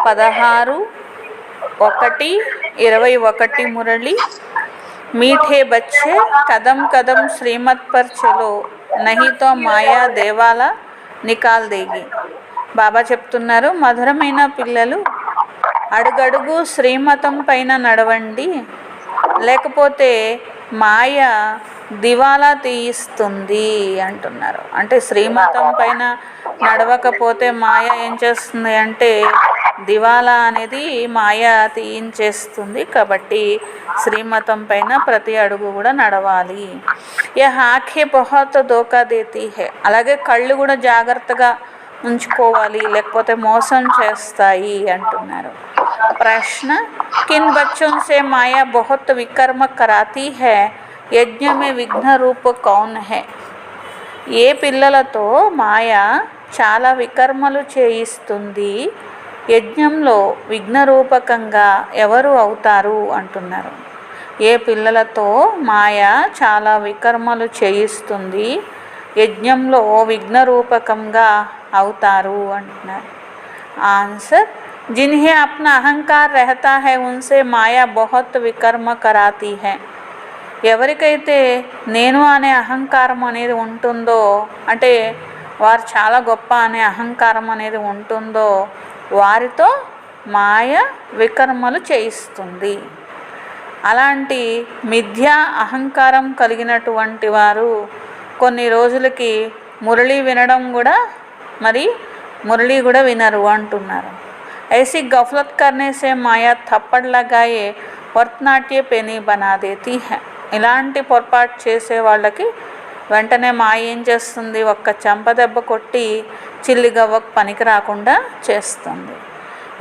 16:1-21 मुरली। मीठे बच्चे कदम कदम श्रीमत पर चलो, नहीं तो మాయా దేవాలా నికాల్ దేగి. బాబా చెప్తున్నారు, మధురమైన పిల్లలు అడుగడుగు శ్రీమతం పైన నడవండి, లేకపోతే మాయ దివాలా తీయిస్తుంది అంటున్నారు. అంటే శ్రీమతం పైన నడవకపోతే మాయ ఏం చేస్తుంది అంటే దివాలా అనేది మాయ తీయించేస్తుంది. కాబట్టి శ్రీమతం పైన ప్రతి అడుగు కూడా నడవాలి. యహ్ ఆంఖే బహుత్ ధోకా దేతీ హై. అలాగే కళ్ళు కూడా జాగ్రత్తగా ఉంచుకోవాలి, లేకపోతే మోసం చేస్తాయి అంటున్నారు. ప్రశ్న, కిన్ బచ్చోं से माया बहुत विकर्म कराती है, యజ్ఞ మే విఘ్న రూప కౌన్ హై. ఏ పిల్లలతో మాయ చాలా వికర్మలు చేయిస్తుంది, యజ్ఞంలో విఘ్నరూపకంగా ఎవరు అవుతారు అంటున్నారు. ఏ పిల్లలతో మాయ చాలా వికర్మలు చేయిస్తుంది, యజ్ఞంలో విఘ్నరూపకంగా అవుతారు అంటున్నారు. ఆన్సర్, जिन्हें अपना अहंकार रहता है उनसे माया बहुत विकर्म कराती है. ఎవరికైతే నేను అనే అహంకారం అనేది ఉంటుందో, అంటే వారు చాలా గొప్ప అనే అహంకారం అనేది ఉంటుందో, వారితో మాయ వికర్మలు చేయిస్తుంది. అలాంటి మిథ్యా అహంకారం కలిగినటువంటి వారు కొన్ని రోజులకి మురళి వినడం కూడా మురళి కూడా వినరు అంటున్నారు. ऐसी गफलत करने से माया थप्पड़ लगाए భరతనాట్య పెని బనా దేతీ హై. ఇలాంటి పొరపాటు చేసే వాళ్ళకి వెంటనే మాయ ఏం చేస్తుంది, ఒక్క చెంపదెబ్బ కొట్టి చిల్లిగవ్వకు పనికి రాకుండా చేస్తుంది.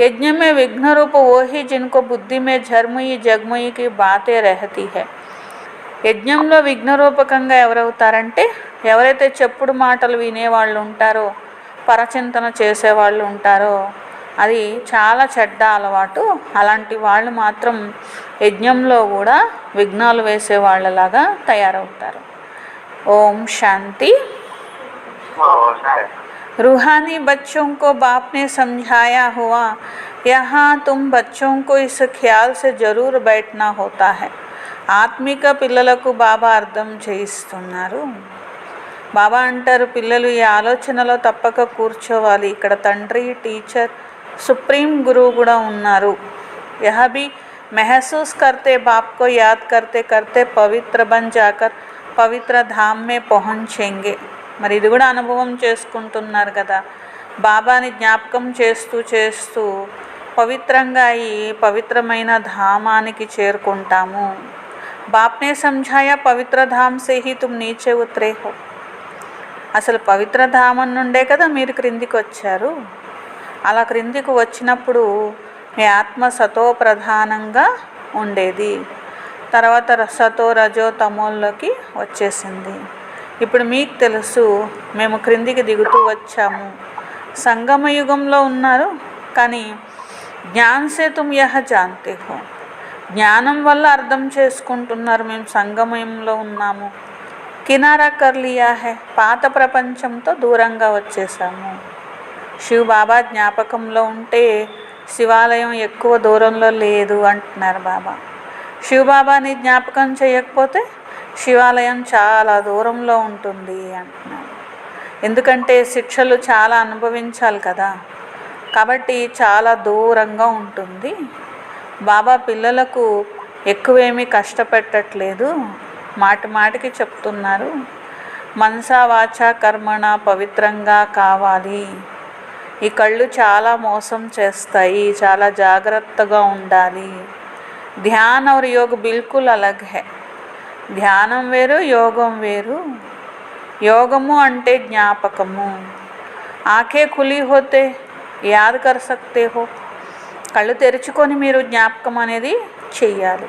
యజ్ఞ మే విఘ్న రూప ఓహి జిన్కో బుద్ధి మే ఝర్ముయి జగ్ముయికి బాతే రహతీ హై. యజ్ఞంలో విఘ్నరూపకంగా ఎవరవుతారంటే ఎవరైతే చెప్పుడు మాటలు వినేవాళ్ళు ఉంటారో, పరచింతన చేసేవాళ్ళు ఉంటారో, అది చాలా చెడ్డ అలవాటు. అలాంటి వాళ్ళు మాత్రం యజ్ఞంలో కూడా విఘ్నాలు వేసే వాళ్ళలాగా తయారవుతారు. ఓం శాంతి. रूहानी बच्चों को बाप ने समझाया हुआ, यहाँ तुम बच्चों को इस ख्याल से जरूर बैठना होता है. ఆత్మిక పిల్లలకు బాబా అర్థం చేయిస్తున్నారు. బాబా అంటారు, పిల్లలు ఈ ఆలోచనలో తప్పక కూర్చోవాలి. ఇక్కడ తండ్రి, టీచర్, సుప్రీం గురువు కూడా ఉన్నారు. यह भी महसूस करते बाप को याद करते करते पवित्र बन जाकर पवित्र धाम में पहुँचेंगे. మరి ఇది కూడా అనుభవం చేసుకుంటున్నారు కదా, బాబాని జ్ఞాపకం చేస్తూ చేస్తూ పవిత్రంగా ఈ పవిత్రమైన ధామానికి చేరుకుంటాము. బాప్నే సమझाया పవిత్ర ధామ్ సే హీ తుమ్ నీచే ఉతరే హో. అసలు పవిత్ర ధామం నుండే కదా మీరు క్రిందికి వచ్చారు. అలా క్రిందికి వచ్చినప్పుడు మీ ఆత్మ సతో ప్రధానంగా ఉండేది, తర్వాత సతో రజో తమోల్లోకి వచ్చేసింది. ఇప్పుడు మీకు తెలుసు మేము క్రిందికి దిగుతూ వచ్చాము. సంగమ యుగంలో ఉన్నారు, కానీ జ్ఞాన్సే తుమ్ యహ జాన్తే హో. జ్ఞానం వల్ల అర్థం చేసుకుంటున్నారు మేము సంగమయంలో ఉన్నాము. కినారా కర్ లియా హై. పాత ప్రపంచంతో దూరంగా వచ్చేసాము. శివ్ బాబా జ్ఞాపకంలో ఉంటే శివాలయం ఎక్కువ దూరంలో లేదు అంటున్నారు బాబా. శివ్ బాబాని జ్ఞాపకం చేయకపోతే శివాలయం చాలా దూరంలో ఉంటుంది అంటున్నారు. ఎందుకంటే శిక్షలు చాలా అనుభవించాలి కదా, కాబట్టి చాలా దూరంగా ఉంటుంది. బాబా పిల్లలకు ఎక్కువేమీ కష్టపెట్టట్లేదు, మాటి మాటికి చెప్తున్నారు, మనసా వాచా కర్మణ పవిత్రంగా కావాలి. ఈ కళ్ళు చాలా మోసం చేస్తాయి, చాలా జాగ్రత్తగా ఉండాలి. ధ్యాన్ और योग बिल्कुल अलग है. ధ్యానం వేరు, యోగం వేరు. యోగము అంటే జ్ఞాపకము. ఆంఖే ఖులీ హోతే యాద్ కర్ సక్తే హో. కళ్ళు తెరుచుకొని మీరు జ్ఞాపకం అనేది చెయ్యాలి.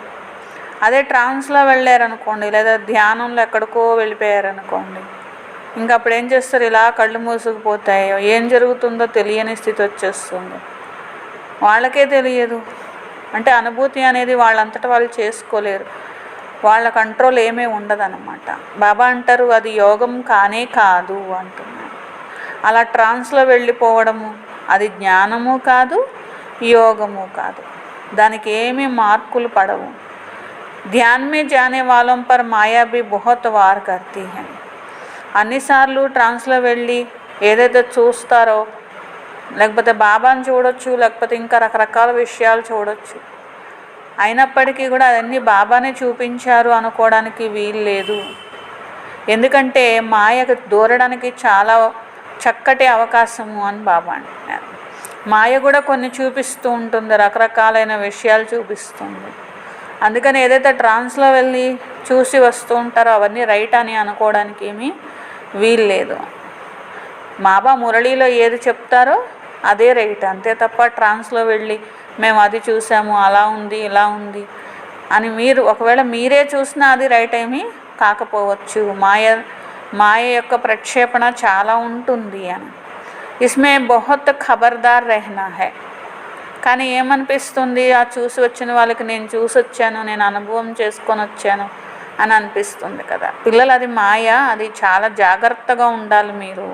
అదే ట్రాన్స్లో వెళ్ళారనుకోండి, లేదా ధ్యానంలో ఎక్కడికో వెళ్ళిపోయారనుకోండి, ఇంకా అప్పుడు ఏం చేస్తారు, ఇలా కళ్ళు మూసుకుపోతాయి, ఏం జరుగుతుందో తెలియని స్థితి వచ్చేస్తుంది. వాళ్ళకే తెలియదు, అంటే అనుభూతి అనేది వాళ్ళంతటా వాళ్ళు చేసుకోలేరు, వాళ్ళ కంట్రోల్ ఏమీ ఉండదన్నమాట. బాబా అంటారు అది యోగం కానే కాదు అంటున్నారు. అలా ట్రాన్స్లో వెళ్ళిపోవడము అది జ్ఞానము కాదు, యోగము కాదు, దానికి ఏమీ మార్కులు పడవు. ध्यान में जाने वालों पर माया भी बहुत वार करती है. అన్నిసార్లు ట్రాన్స్లో వెళ్ళి ఏదైతే చూస్తారో, లేకపోతే బాబాని చూడొచ్చు, లేకపోతే ఇంకా రకరకాల విషయాలు చూడొచ్చు, అయినప్పటికీ కూడా అవన్నీ బాబానే చూపించారు అనుకోవడానికి వీలు లేదు. ఎందుకంటే మాయకు దూరడానికి చాలా చక్కటి అవకాశము అని బాబా అంటున్నారు. మాయ కూడా కొన్ని చూపిస్తూ ఉంటుంది, రకరకాలైన విషయాలు చూపిస్తుంది. అందుకని ఏదైతే ట్రాన్స్లో వెళ్ళి చూసి వస్తూ ఉంటారో అవన్నీ రైట్ అని అనుకోవడానికి ఏమీ వీలు లేదు. బాబా మురళీలో ఏది చెప్తారో అదే రైట్, అంతే తప్ప ట్రాన్స్లో వెళ్ళి మేము అది చూసాము, అలా ఉంది, ఇలా ఉంది అని మీరు ఒకవేళ మీరే చూసినా అది రైట్ ఏమీ కాకపోవచ్చు. మాయ యొక్క ప్రక్షేపణ చాలా ఉంటుంది అని. ఇస్మే బహుత్ ఖబర్దార్ రెహనా హై. కానీ ఏమనిపిస్తుంది, ఆ చూసి వచ్చిన వాళ్ళకి నేను చూసి వచ్చాను, నేను అనుభవం చేసుకొని వచ్చాను అని అనిపిస్తుంది కదా. పిల్లలు అది మాయ, అది చాలా జాగ్రత్తగా ఉండాలి మీరు.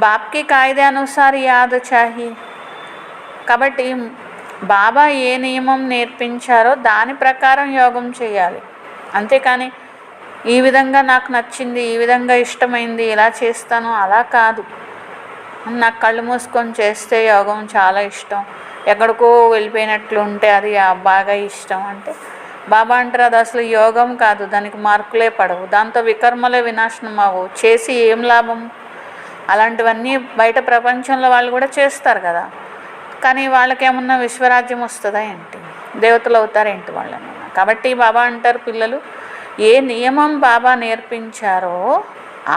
బాప్కి కాయిదే అనుసార్ యాద్ చాహి. కాబట్టి బాబా ఏ నియమం నేర్పించారో దాని ప్రకారం యోగం చేయాలి. అంతేకాని ఈ విధంగా నాకు నచ్చింది, ఈ విధంగా ఇష్టమైంది, ఇలా చేస్తాను అలా కాదు. నాకు కళ్ళు మూసుకొని చేస్తే యోగం చాలా ఇష్టం, ఎక్కడికో వెళ్ళిపోయినట్లు ఉంటే అది బాగా ఇష్టం అంటే బాబా అంటారు అది అసలు యోగం కాదు, దానికి మార్కులే పడవు, దాంతో వికర్మలే వినాశనం అవ్వవు, చేసి ఏం లాభం. అలాంటివన్నీ బయట ప్రపంచంలో వాళ్ళు కూడా చేస్తారు కదా, కానీ వాళ్ళకేమన్నా విశ్వరాజ్యం వస్తుందా ఏంటి, దేవతలు అవుతారేంటి వాళ్ళేమన్నా. కాబట్టి బాబా అంటారు పిల్లలు ఏ నియమం బాబా నేర్పించారో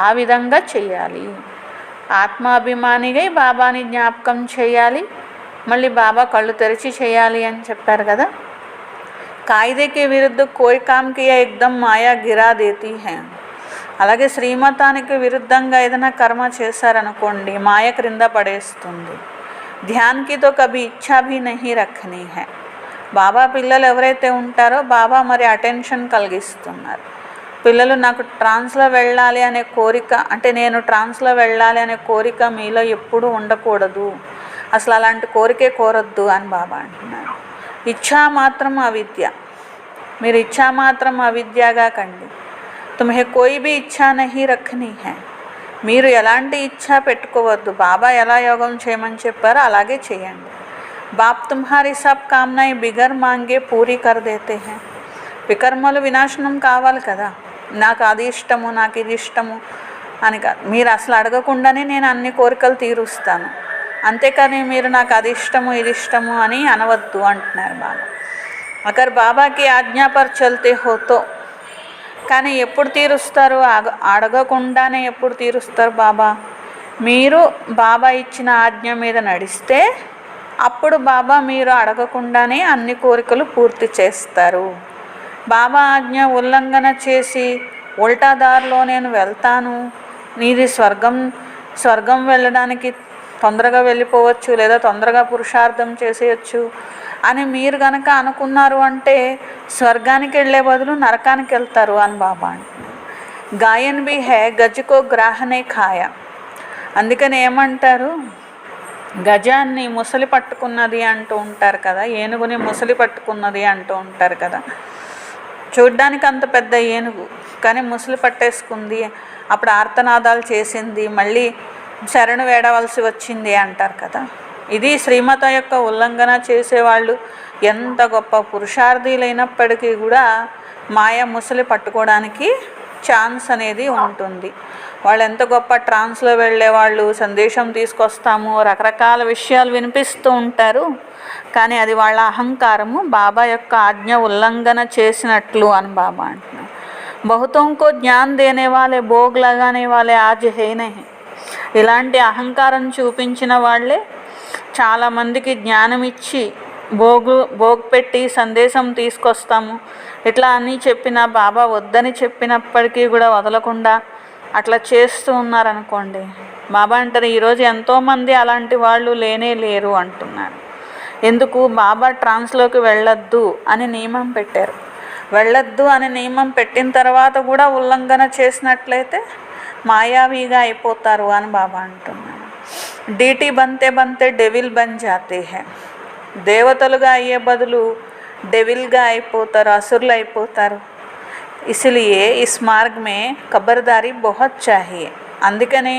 ఆ విధంగా చేయాలి. ఆత్మాభిమానిగా బాబాని జ్ఞాపకం చేయాలి, మళ్ళీ బాబా కళ్ళు తెరిచి చేయాలి అని చెప్పారు కదా. కాయిదేకి విరుద్ధ కోయి కామ్ కియా ఎక్దమ్ మాయా గిరా దేతీ హై. అలాగే శ్రీమతానికి విరుద్ధంగా ఏదైనా కర్మ చేశారనుకోండి మాయ క్రింద పడేస్తుంది. ధ్యాన్కి తో కభీ ఇచ్ఛా భీ నహీ రఖనీ హై. బాబా పిల్లలు ఎవరైతే ఉంటారో బాబా మరి అటెన్షన్ కలిగిస్తున్నారు. పిల్లలు నాకు ట్రాన్స్లో వెళ్ళాలి అనే కోరిక, అంటే నేను ట్రాన్స్లో వెళ్ళాలి అనే కోరిక మీలో ఎప్పుడూ ఉండకూడదు, అసలు అలాంటి కోరికే కోరొద్దు అని బాబా అంటున్నారు. ఇచ్ఛా మాత్రం అవిద్య, మీరు ఇచ్ఛా మాత్రం అవిద్యగా కండి. తుమ్హే కోయి భీ ఇచ్ఛా నహీ రఖనీ హై. మీరు ఎలాంటి ఇచ్ఛా పెట్టుకోవద్దు, బాబా ఎలా యోగం చేయమని చెప్పారో అలాగే చేయండి. బాప్ తుమ్హారీ సబ్ కామ్నాయి బిగర్ మాంగే పూరీ కర్ దేతే హై. వికర్మలు వినాశనం కావాలి కదా, నాకు అది ఇష్టము, నాకు ఇది ఇష్టము అని కాదు, మీరు అసలు అడగకుండానే నేను అన్ని కోరికలు తీరుస్తాను, అంతేకాని మీరు నాకు అది ఇష్టము ఇది ఇష్టము అని అనవద్దు అంటున్నారు బాబా. అగర్ బాబాకి ఆజ్ఞా పర్ చల్తే హోతో. కానీ ఎప్పుడు తీరుస్తారు, అడగకుండానే ఎప్పుడు తీరుస్తారు బాబా, మీరు బాబా ఇచ్చిన ఆజ్ఞ మీద నడిస్తే అప్పుడు బాబా మీరు అడగకుండానే అన్ని కోరికలు పూర్తి చేస్తారు. బాబా ఆజ్ఞ ఉల్లంఘన చేసి ఉల్టా దారిలో నేను వెళ్తాను, నీది స్వర్గం వెళ్ళడానికి తొందరగా వెళ్ళిపోవచ్చు, లేదా తొందరగా పురుషార్థం చేసేయచ్చు అని మీరు కనుక అనుకున్నారు అంటే స్వర్గానికి వెళ్ళే బదులు నరకానికి వెళ్తారు అని బాబా అంటున్నారు. గాయన్ బి హే గజకో గ్రాహనే ఖాయ. అందుకని ఏమంటారు, గజాన్ని ముసలి పట్టుకున్నది అంటూ ఉంటారు కదా, ఏనుగుని ముసలి పట్టుకున్నది అంటూ ఉంటారు కదా. చూడ్డానికి అంత పెద్ద ఏనుగు కానీ ముసలి పట్టేసుకుంది, అప్పుడు ఆర్తనాదాలు చేసింది, మళ్ళీ శరణు వేడవలసి వచ్చింది అంటారు కదా. ఇది శ్రీమత యొక్క ఉల్లంఘన చేసేవాళ్ళు ఎంత గొప్ప పురుషార్థులైనప్పటికీ కూడా మాయ ముసలి పట్టుకోవడానికి ఛాన్స్ అనేది ఉంటుంది. వాళ్ళు ఎంత గొప్ప ట్రాన్స్లో వెళ్ళే వాళ్ళు, సందేశం తీసుకొస్తాము, రకరకాల విషయాలు వినిపిస్తూ ఉంటారు, కానీ అది వాళ్ళ అహంకారము, బాబా యొక్క ఆజ్ఞ ఉల్లంఘన చేసినట్లు అని బాబా అంటున్నారు. బహుతోంకో జ్ఞాన్ దేనే వాళ్ళే భోగ్ లగానే వాళ్ళే ఆజ్ హే నహీ. ఇలాంటి అహంకారం చూపించిన వాళ్ళే చాలామందికి జ్ఞానం ఇచ్చి భోగ్ పెట్టి సందేశం తీసుకొస్తాము ఇట్లా అని చెప్పిన బాబా వద్దని చెప్పినప్పటికీ కూడా వదలకుండా అట్లా చేస్తూ ఉన్నారనుకోండి, బాబా అంటారు ఈరోజు ఎంతోమంది అలాంటి వాళ్ళు లేనే లేరు అంటున్నారు. ఎందుకు, బాబా ట్రాన్స్లోకి వెళ్ళొద్దు అని నియమం పెట్టారు. వెళ్ళొద్దు అని నియమం పెట్టిన తర్వాత కూడా ఉల్లంఘన చేసినట్లయితే మాయావిగా అయిపోతారు అని బాబా అంటున్నారు. డీటీ బంతే బంతే డెవిల్ బన్ జాతే హై. దేవతలుగా అయ్యే బదులు డెవిల్గా అయిపోతారు, అసురులు అయిపోతారు. इसलिए इस मार्ग में खबरदारी बहुत चाहिए. అందుకనే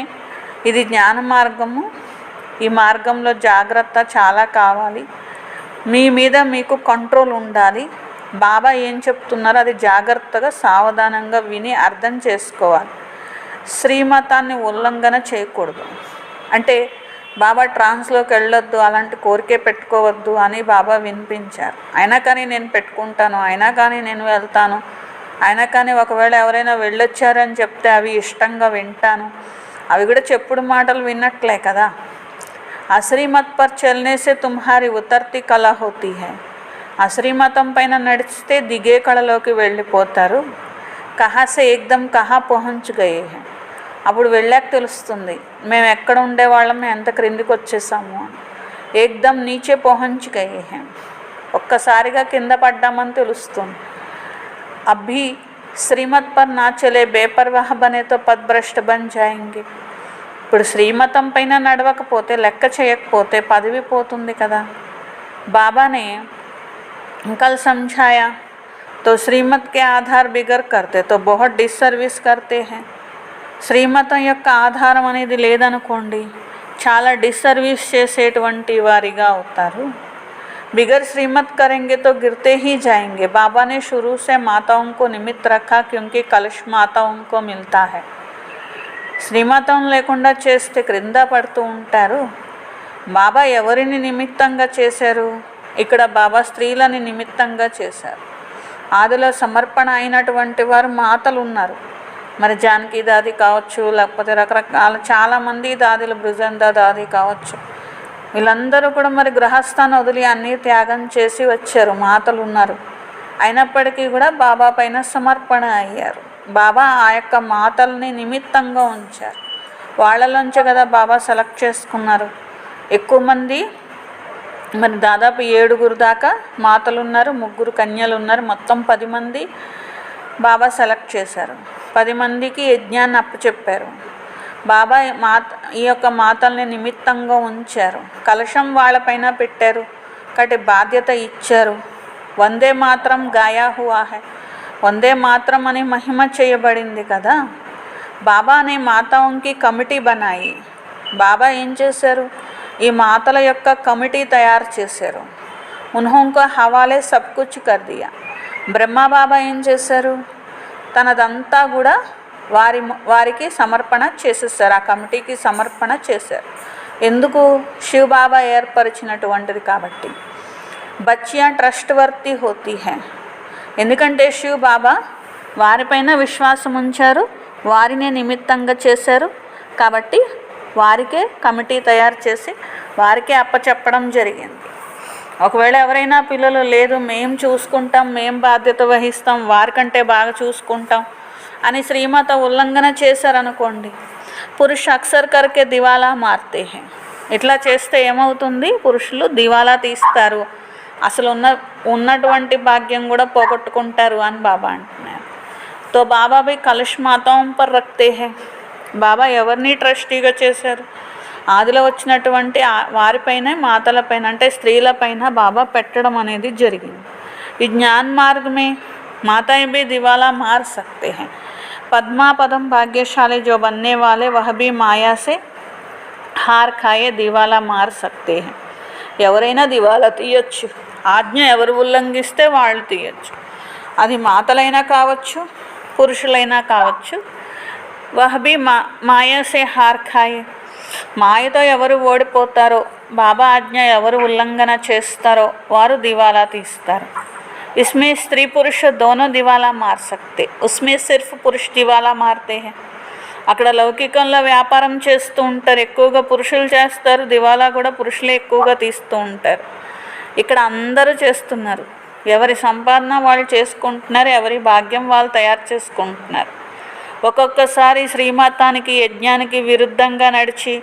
ఇది జ్ఞాన మార్గము. ఈ మార్గంలో జాగ్రత్త చాలా కావాలి. మీ మీద మీకు కంట్రోల్ ఉండాలి. బాబా ఏం చెప్తున్నారో అది జాగ్రత్తగా సావధానంగా విని అర్థం చేసుకోవాలి. శ్రీమతాన్ని ఉల్లంఘన చేయకూడదు. అంటే బాబా ట్రాన్స్లోకి వెళ్ళొద్దు, అలాంటి కోరికే పెట్టుకోవద్దు అని బాబా వినిపించారు. అయినా కానీ నేను పెట్టుకుంటాను, అయినా కానీ నేను వెళ్తాను, అయినా కానీ ఒకవేళ ఎవరైనా వెళ్ళొచ్చారని చెప్తే అవి ఇష్టంగా వింటాను. అవి కూడా చెప్పుడు మాటలు విన్నట్లే కదా. అశ్రీమత్ పర్ చల్నే సే తుమ్హారి ఉతర్తి కళ హోతీ హై. అశ్రీమతం పైన నడిస్తే దిగే కళలోకి వెళ్ళిపోతారు. కహా సే ఏకదమ్ కహా పహుంచ్ గయే హై. అప్పుడు వెళ్ళాక తెలుస్తుంది మేము ఎక్కడ ఉండేవాళ్ళం, ఎంత క్రిందికి వచ్చేసాము అని. ఏకదమ్ నీచే పహుంచ్ గయే హై. ఒక్కసారిగా కింద పడ్డామని తెలుస్తుంది. అభి శ్రీమత్ పర్ నా చలే బేపర్వాహ బనే తో పద్భ్రష్ట బన్ జాయింగే. ఇప్పుడు శ్రీమతం పైన నడవకపోతే, లెక్క చేయకపోతే పదవి పోతుంది కదా. బాబానే कल समझाया तो श्रीमत के आधार बिगड़ करते तो बहुत डिसर्विस करते हैं. శ్రీమతం యొక్క ఆధారం అనేది లేదనుకోండి, చాలా డిసర్వీస్ చేసేటువంటి వారిగా అవుతారు. बिगर श्रीमत करेंगे तो गिरते ही जाएंगे. बाबा ने शुरू से माताओं को निमित्त रखा क्योंकि कलश माताओं को मिलता है. శ్రీమతం లేకుండా చేస్తే క్రింద పడుతూ ఉంటారు. బాబా ఎవరిని నిమిత్తంగా చేశారు? ఇక్కడ బాబా స్త్రీలని నిమిత్తంగా చేశారు. ఆదిలో సమర్పణ అయినటువంటి వారు మాతలు ఉన్నారు. మరి జానకి దాది కావచ్చు, లేకపోతే రకరకాల చాలామంది దాదిలు, బృజందా దాది కావచ్చు, వీళ్ళందరూ కూడా మరి గృహస్థాన్ని వదిలి అన్నీ త్యాగం చేసి వచ్చారు. మాతలు ఉన్నారు. అయినప్పటికీ కూడా బాబా పైన సమర్పణ అయ్యారు. బాబా ఆ యొక్క మాతల్ని నిమిత్తంగా ఉంచారు. వాళ్ళలోంచే కదా బాబా సెలెక్ట్ చేసుకున్నారు. ఎక్కువ మంది మరి దాదాపు 7 దాకా మాతలు ఉన్నారు, 3 కన్యలు ఉన్నారు. మొత్తం 10 మంది బాబా సెలెక్ట్ చేశారు. 10 మందికి యజ్ఞాన్ని అప్పచెప్పారు. బాబా ఈ యొక్క మాతల్ని నిమిత్తంగా ఉంచారు. కలశం వాళ్ళపైన పెట్టారు కాబట్టి బాధ్యత ఇచ్చారు. వందే మాత్రం గాయా హువా హై. వందే మాత్రం అని మహిమ చేయబడింది కదా. బాబా అనే మాతాओंकी కమిటీ బనాయి. బాబా ఏం చేశారు? ఈ మాతల యొక్క కమిటీ తయారు చేశారు. ఉన్హోంకో హవాలే సబ్ కుచ్ కర్ దియా. బ్రహ్మ బాబా ఏం చేశారు? తనదంతా కూడా వారికి సమర్పణ చేసేసారు. ఆ కమిటీకి సమర్పణ చేశారు. ఎందుకు? శివ బాబా ఏర్పరిచినటువంటిది కాబట్టి. బచ్చియా ట్రస్ట్ వర్తి హోతీ హై. ఎందుకంటే శివ బాబా వారిపైన విశ్వాసం ఉంచారు, వారినే నిమిత్తంగా చేశారు కాబట్టి వారికే కమిటీ తయారు చేసి వారికే అప్పచెప్పడం జరిగింది. ఒకవేళ ఎవరైనా పిల్లలు లేదు మేము చూసుకుంటాం, మేము బాధ్యత వహిస్తాం, వారికంటే బాగా చూసుకుంటాం అని శ్రీమత ఉల్లంఘన చేశారనుకోండి, పురుష అక్సర్ కర్కే దివాలా మారుతే హై. ఇట్లా చేస్తే ఏమవుతుంది? పురుషులు దివాలా తీస్తారు, అసలు ఉన్నటువంటి భాగ్యం కూడా పోగొట్టుకుంటారు అని బాబా అంటున్నారు. తో బాబా భీ కలష్ మాతాओं पर रखते हैं. బాబా ఎవరిని ట్రస్టీగా చేశారు? ఆదిలో వచ్చినటువంటి వారిపైన, మాతలపైన అంటే స్త్రీలపైన బాబా పెట్టడం అనేది జరిగింది. ఈ జ్ఞాన్ మార్గమే మాతాएं भी दिवाला मार सकते हैं. पद्मा पदम भाग्यशाली जो बनने वाले वह भी माया से हार खाए दिवाला मार सकते हैं. ఎవరైనా దివాలా తీయచ్చు. ఆజ్ఞ ఎవరు ఉల్లంఘిస్తే వాళ్ళు తీయచ్చు. అది మాతలైనా కావచ్చు, పురుషులైనా కావచ్చు. వహ్ బి మాయా సే హార్ ఖాయే. మాయతో ఎవరు ఓడిపోతారో, బాబా ఆజ్ఞ ఎవరు ఉల్లంఘన చేస్తారో వారు దివాలా తీస్తారు. इसमें स्त्री पुरुष दोनों दिवाला मार सकते. उसमें सिर्फ पुरुष दिवाला मारते हैं. అక్కడ లౌకికంలో వ్యాపారం చేస్తూ ఉంటారు, ఎక్కువగా పురుషులు చేస్తారు. దివాలా కూడా పురుషులే ఎక్కువగా తీస్తూ ఉంటారు. ఇక్కడ అందరూ చేస్తున్నారు. ఎవరి సంపాదన వాళ్ళు చేసుకుంటున్నారు, ఎవరి భాగ్యం వాళ్ళు తయారు చేసుకుంటున్నారు. ఒక్కొక్కసారి శ్రీమతానికి, యజ్ఞానికి విరుద్ధంగా నడిచి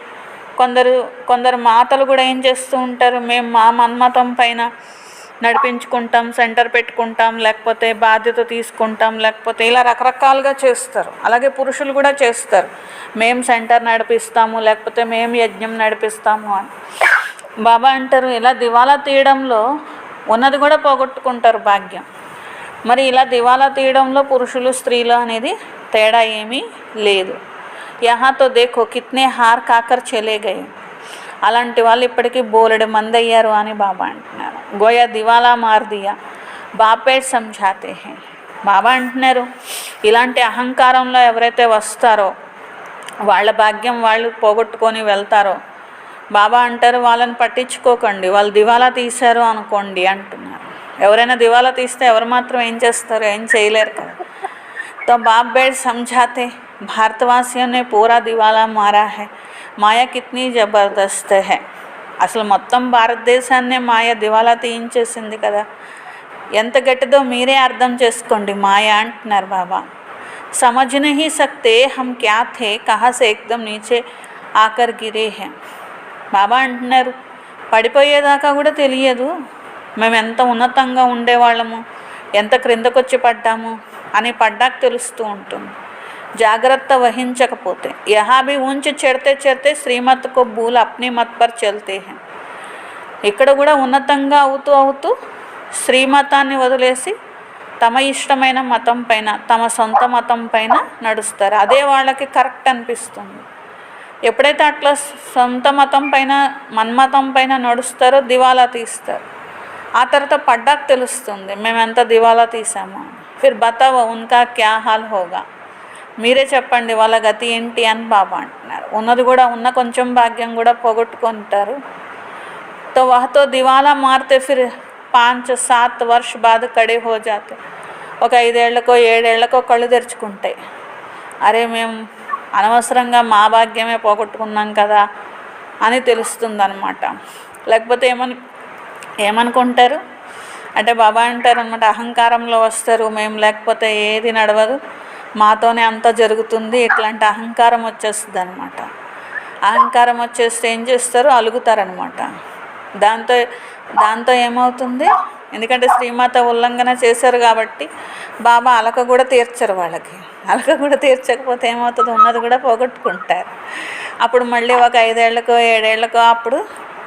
కొందరు మాతలు కూడా ఏం చేస్తూ ఉంటారు, మేము మా మన్మతం పైన నడిపించుకుంటాం, సెంటర్ పెట్టుకుంటాం, లేకపోతే బాధ్యత తీసుకుంటాం, లేకపోతే ఇలా రకరకాలుగా చేస్తారు. అలాగే పురుషులు కూడా చేస్తారు, మేము సెంటర్ నడిపిస్తాము, లేకపోతే మేము యజ్ఞం నడిపిస్తాము అని. బాబా అంటారు ఇలా దివాలా తీయడంలో ఉన్నది కూడా పోగొట్టుకుంటారు భాగ్యం. మరి ఇలా దివాలా తీయడంలో పురుషులు స్త్రీలు అనేది తేడా ఏమీ లేదు. యహాతో దేఖో కిత్నే హార్ కాకర్ చలే గయే, అలాంటి వాళ్ళు ఇప్పటికీ బోలెడు మంది అయ్యారు అని బాబా అంటున్నారు. గోయా దివాలా మార్ దియా బాపే సంఝాతే హే. బాబా అంటున్నారు ఇలాంటి అహంకారంలో ఎవరైతే వస్తారో వాళ్ళ భాగ్యం వాళ్ళు పోగొట్టుకొని వెళ్తారో బాబా అంటారు వాళ్ళని పట్టించుకోకండి, వాళ్ళు దివాలా తీశారు అనుకోండి అంటున్నారు. ఎవరైనా దివాలా తీస్తే ఎవరు మాత్రం ఏం చేస్తారు, ఏం చేయలేరు కదా. तो बाप बेट समझाते भारतवासियों ने पूरा दिवाला मारा है, మాయా కిత్నీ జబర్దస్త్ హై. అసలు మొత్తం భారతదేశాన్నే మాయ దివాలా తీయించేసింది కదా. ఎంత గట్టిదో మీరే అర్థం చేసుకోండి మాయ అంటున్నారు బాబా. समझ नहीं सकते हम क्या थे कहाँ से एकदम नीचे आकर गिरे हैं. బాబా అంటున్నారు పడిపోయేదాకా కూడా తెలియదు మేము ఎంత ఉన్నతంగా ఉండేవాళ్ళము, ఎంత క్రిందకొచ్చి పడ్డాము అని పడ్డాక తెలుస్తూ ఉంటుంది. జాగ్రత్త వహించకపోతే యహా భీ ఊంచి చెడితే చెడితే శ్రీమత్ కో భూల్ అప్నీ మత్ పర్ చల్తే హై. ఇక్కడ కూడా ఉన్నతంగా అవుతూ అవుతూ శ్రీమతాన్ని వదిలేసి తమ ఇష్టమైన మతం పైన తమ సొంత మతం పైన నడుస్తారు. అదే వాళ్ళకి కరెక్ట్ అనిపిస్తుంది. ఎప్పుడైతే అట్లా సొంత మతం పైన మన్మతం పైన నడుస్తారో దివాలా తీస్తారు. ఆ తర్వాత పడ్డాక తెలుస్తుంది మేము ఎంత దివాలా తీసామో. ఫిర్ బతావో ఉన్కా క్యా హాల్ హోగా, మీరే చెప్పండి వాళ్ళ గతి ఏంటి అని బాబా అంటున్నారు. ఉన్నది కూడా ఉన్న కొంచెం భాగ్యం కూడా పోగొట్టుకుంటారు. తో వహతో దివాలా మారితే ఫిర్ 5-7 వర్ష బాద్ కడే హో జాతే. ఒక 5 ఏళ్లకో 7 ఏళ్లకో కళ్ళు తెరుచుకుంటాయి. అరే మేము అనవసరంగా మా భాగ్యమే పోగొట్టుకున్నాం కదా అని తెలుస్తుంది అనమాట. లేకపోతే ఏమనుకుంటారు అంటే బాబా అంటారు అనమాట అహంకారంలో వస్తారు, మేము లేకపోతే ఏది నడవదు, మాతోనే అంతా జరుగుతుంది, ఇట్లాంటి అహంకారం వచ్చేస్తుంది అనమాట. అహంకారం వచ్చేస్తే ఏం చేస్తారు, అలుగుతారనమాట. దాంతో ఏమవుతుంది, ఎందుకంటే శ్రీమాత ఉల్లంఘన చేశారు కాబట్టి బాబా అలక కూడా తీర్చరు వాళ్ళకి. అలక కూడా తీర్చకపోతే ఏమవుతుంది, ఉన్నది కూడా పోగొట్టుకుంటారు. అప్పుడు మళ్ళీ ఒక 5 ఏళ్లకో 7 ఏళ్లకో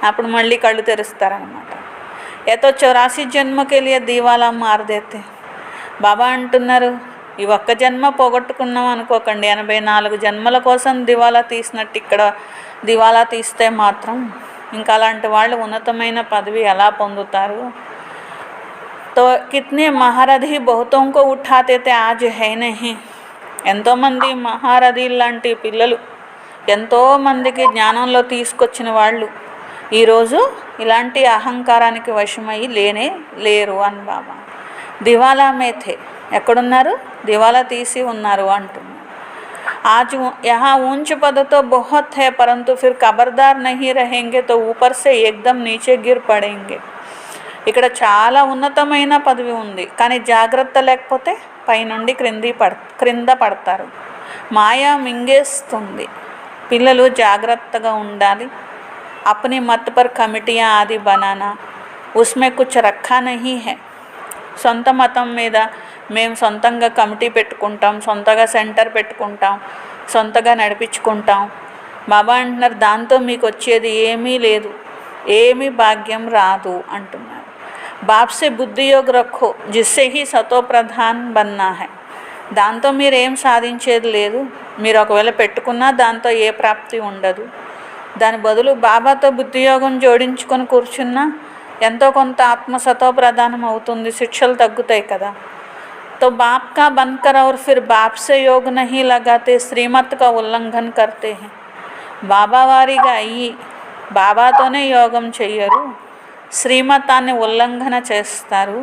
అప్పుడు మళ్ళీ కళ్ళు తెరుస్తారనమాట. ఏతో 84 జన్మకే లియే దీవాలా మారదేతే. బాబా అంటున్నారు ఈ ఒక్క జన్మ పోగొట్టుకున్నాం అనుకోకండి, 84 జన్మల కోసం దివాలా తీసినట్టు ఇక్కడ దివాలా తీస్తే మాత్రం ఇంకా అలాంటి వాళ్ళు ఉన్నతమైన పదవి ఎలా పొందుతారు. తో కిత్నే మహారథి బహుతోంకో ఉఠాతే తే ఆజ్ హై నహీ. ఎంతోమంది మహారథి లాంటి పిల్లలు ఎంతోమందికి జ్ఞానంలో తీసుకొచ్చిన వాళ్ళు ఈరోజు ఇలాంటి అహంకారానికి వశమై లేరు అని బాబా. దివాలా మేథే, ఎక్కడున్నారు, దివాలా తీసి ఉన్నారు అంటున్నారు. आज यहाँ ऊंच पद तो बहुत है परंतु फिर खबरदार नहीं रहेंगे तो ऊपर से एकदम नीचे गिर पड़ेंगे. ఇక్కడ చాలా ఉన్నతమైన పదవి ఉంది, కానీ జాగ్రత్త లేకపోతే పైనుండి క్రింద పడతారు. మాయా మింగేస్తుంది. పిల్లలు జాగ్రత్తగా ఉండాలి. अपनी मत पर कमिटियाँ आदि बनाना उसमें कुछ रखा नहीं है. సొంత మతం మీద మేము సొంతంగా కమిటీ పెట్టుకుంటాం, సొంతగా సెంటర్ పెట్టుకుంటాం, సొంతగా నడిపించుకుంటాం. బాబా అంటున్నారు దాంతో మీకు వచ్చేది ఏమీ లేదు, ఏమీ భాగ్యం రాదు అంటున్నారు. బాప్సే బుద్ధియోగ్ రఖో జిస్సే హీ సతో ప్రధాన్ బన్నా హై. దాంతో మీరు ఏం సాధించేది లేదు. మీరు ఒకవేళ పెట్టుకున్నా దాంతో ఏ ప్రాప్తి ఉండదు. దాని బదులు బాబాతో బుద్ధియోగం జోడించుకొని కూర్చున్నా ఎంతో కొంత ఆత్మ సతో ప్రధానం అవుతుంది, శిక్షలు తగ్గుతాయి కదా. तो बाप का बनकर और फिर बाप से योग नहीं लगाते श्रीमत का उल्लंघन करते हैं. బాబా వారిగా అయ్యి బాబాతోనే యోగం చెయ్యరు, శ్రీమతాన్ని ఉల్లంఘన చేస్తారు,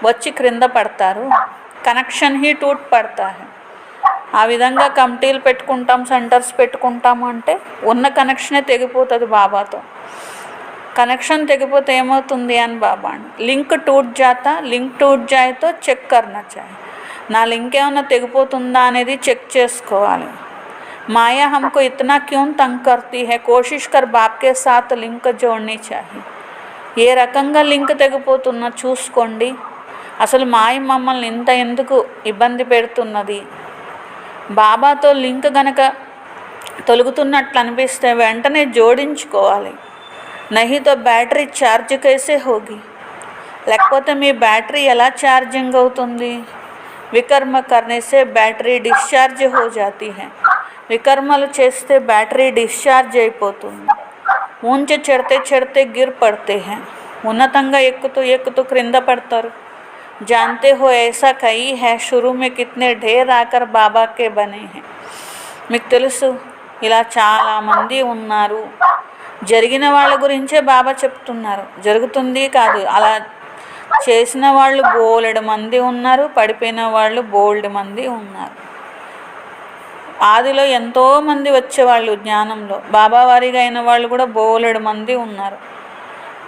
వచ్చి క్రింద పడతారు. కనెక్షన్ హీ టూట్ పడతా హై. ఆ విధంగా కమిటీలు పెట్టుకుంటాం, సెంటర్స్ పెట్టుకుంటాము అంటే ఉన్న కనెక్షనే తెగిపోతుంది బాబాతో. కనెక్షన్ తెగిపోతే ఏమవుతుంది అని బాబా లింక్ టూట్ జాయితో చెక్ కర్నా చాయ్. నా లింక్ ఏమన్నా తెగిపోతుందా అనేది చెక్ చేసుకోవాలి. మాయా హమ్కో ఇతనా క్యూన్ తంగ్ కర్తీ హై, కోషిష్ కర్ బాప్ కే సాత్ లింక్ జోడ్నీ చాహి. ఏ రకంగా లింక్ తెగిపోతున్నా చూసుకోండి. అసలు మాయ మమ్మల్ని ఇంత ఎందుకు ఇబ్బంది పెడుతున్నది. బాబాతో లింక్ గనక తొలుగుతున్నట్లు అనిపిస్తే వెంటనే జోడించుకోవాలి. नहीं तो बैटरी ఛార్జ్ कैसे होगी, లేకపోతే మీ బ్యాటరీ ఎలా ఛార్జింగ్ అవుతుంది? వికర్మ करने से बैटरी డిశ్చార్జ్ हो जाती है, వికర్మలు చేస్తే బ్యాటరీ డిశ్చార్జ్ అయిపోతుంది. ऊंचे चढ़ते चढ़ते गिर पड़ते हैं, ఉన్నతంగా ఎక్కుతూ ఎక్కుతూ క్రింద పడతారు. जानते हो ऐसा कई है, शुरू में कितने ढेर आकर बाबा के बने हैं. మీకు తెలుసు ఇలా చాలామంది ఉన్నారు. జరిగిన వాళ్ళ గురించే బాబా చెప్తున్నారు, జరుగుతుంది కాదు. అలా చేసిన వాళ్ళు బోలెడు మంది ఉన్నారు, పడిపోయిన వాళ్ళు బోల్డ్ మంది ఉన్నారు. ఆదిలో ఎంతోమంది వచ్చేవాళ్ళు జ్ఞానంలో, బాబావారిగా అయిన వాళ్ళు కూడా బోలెడు మంది ఉన్నారు.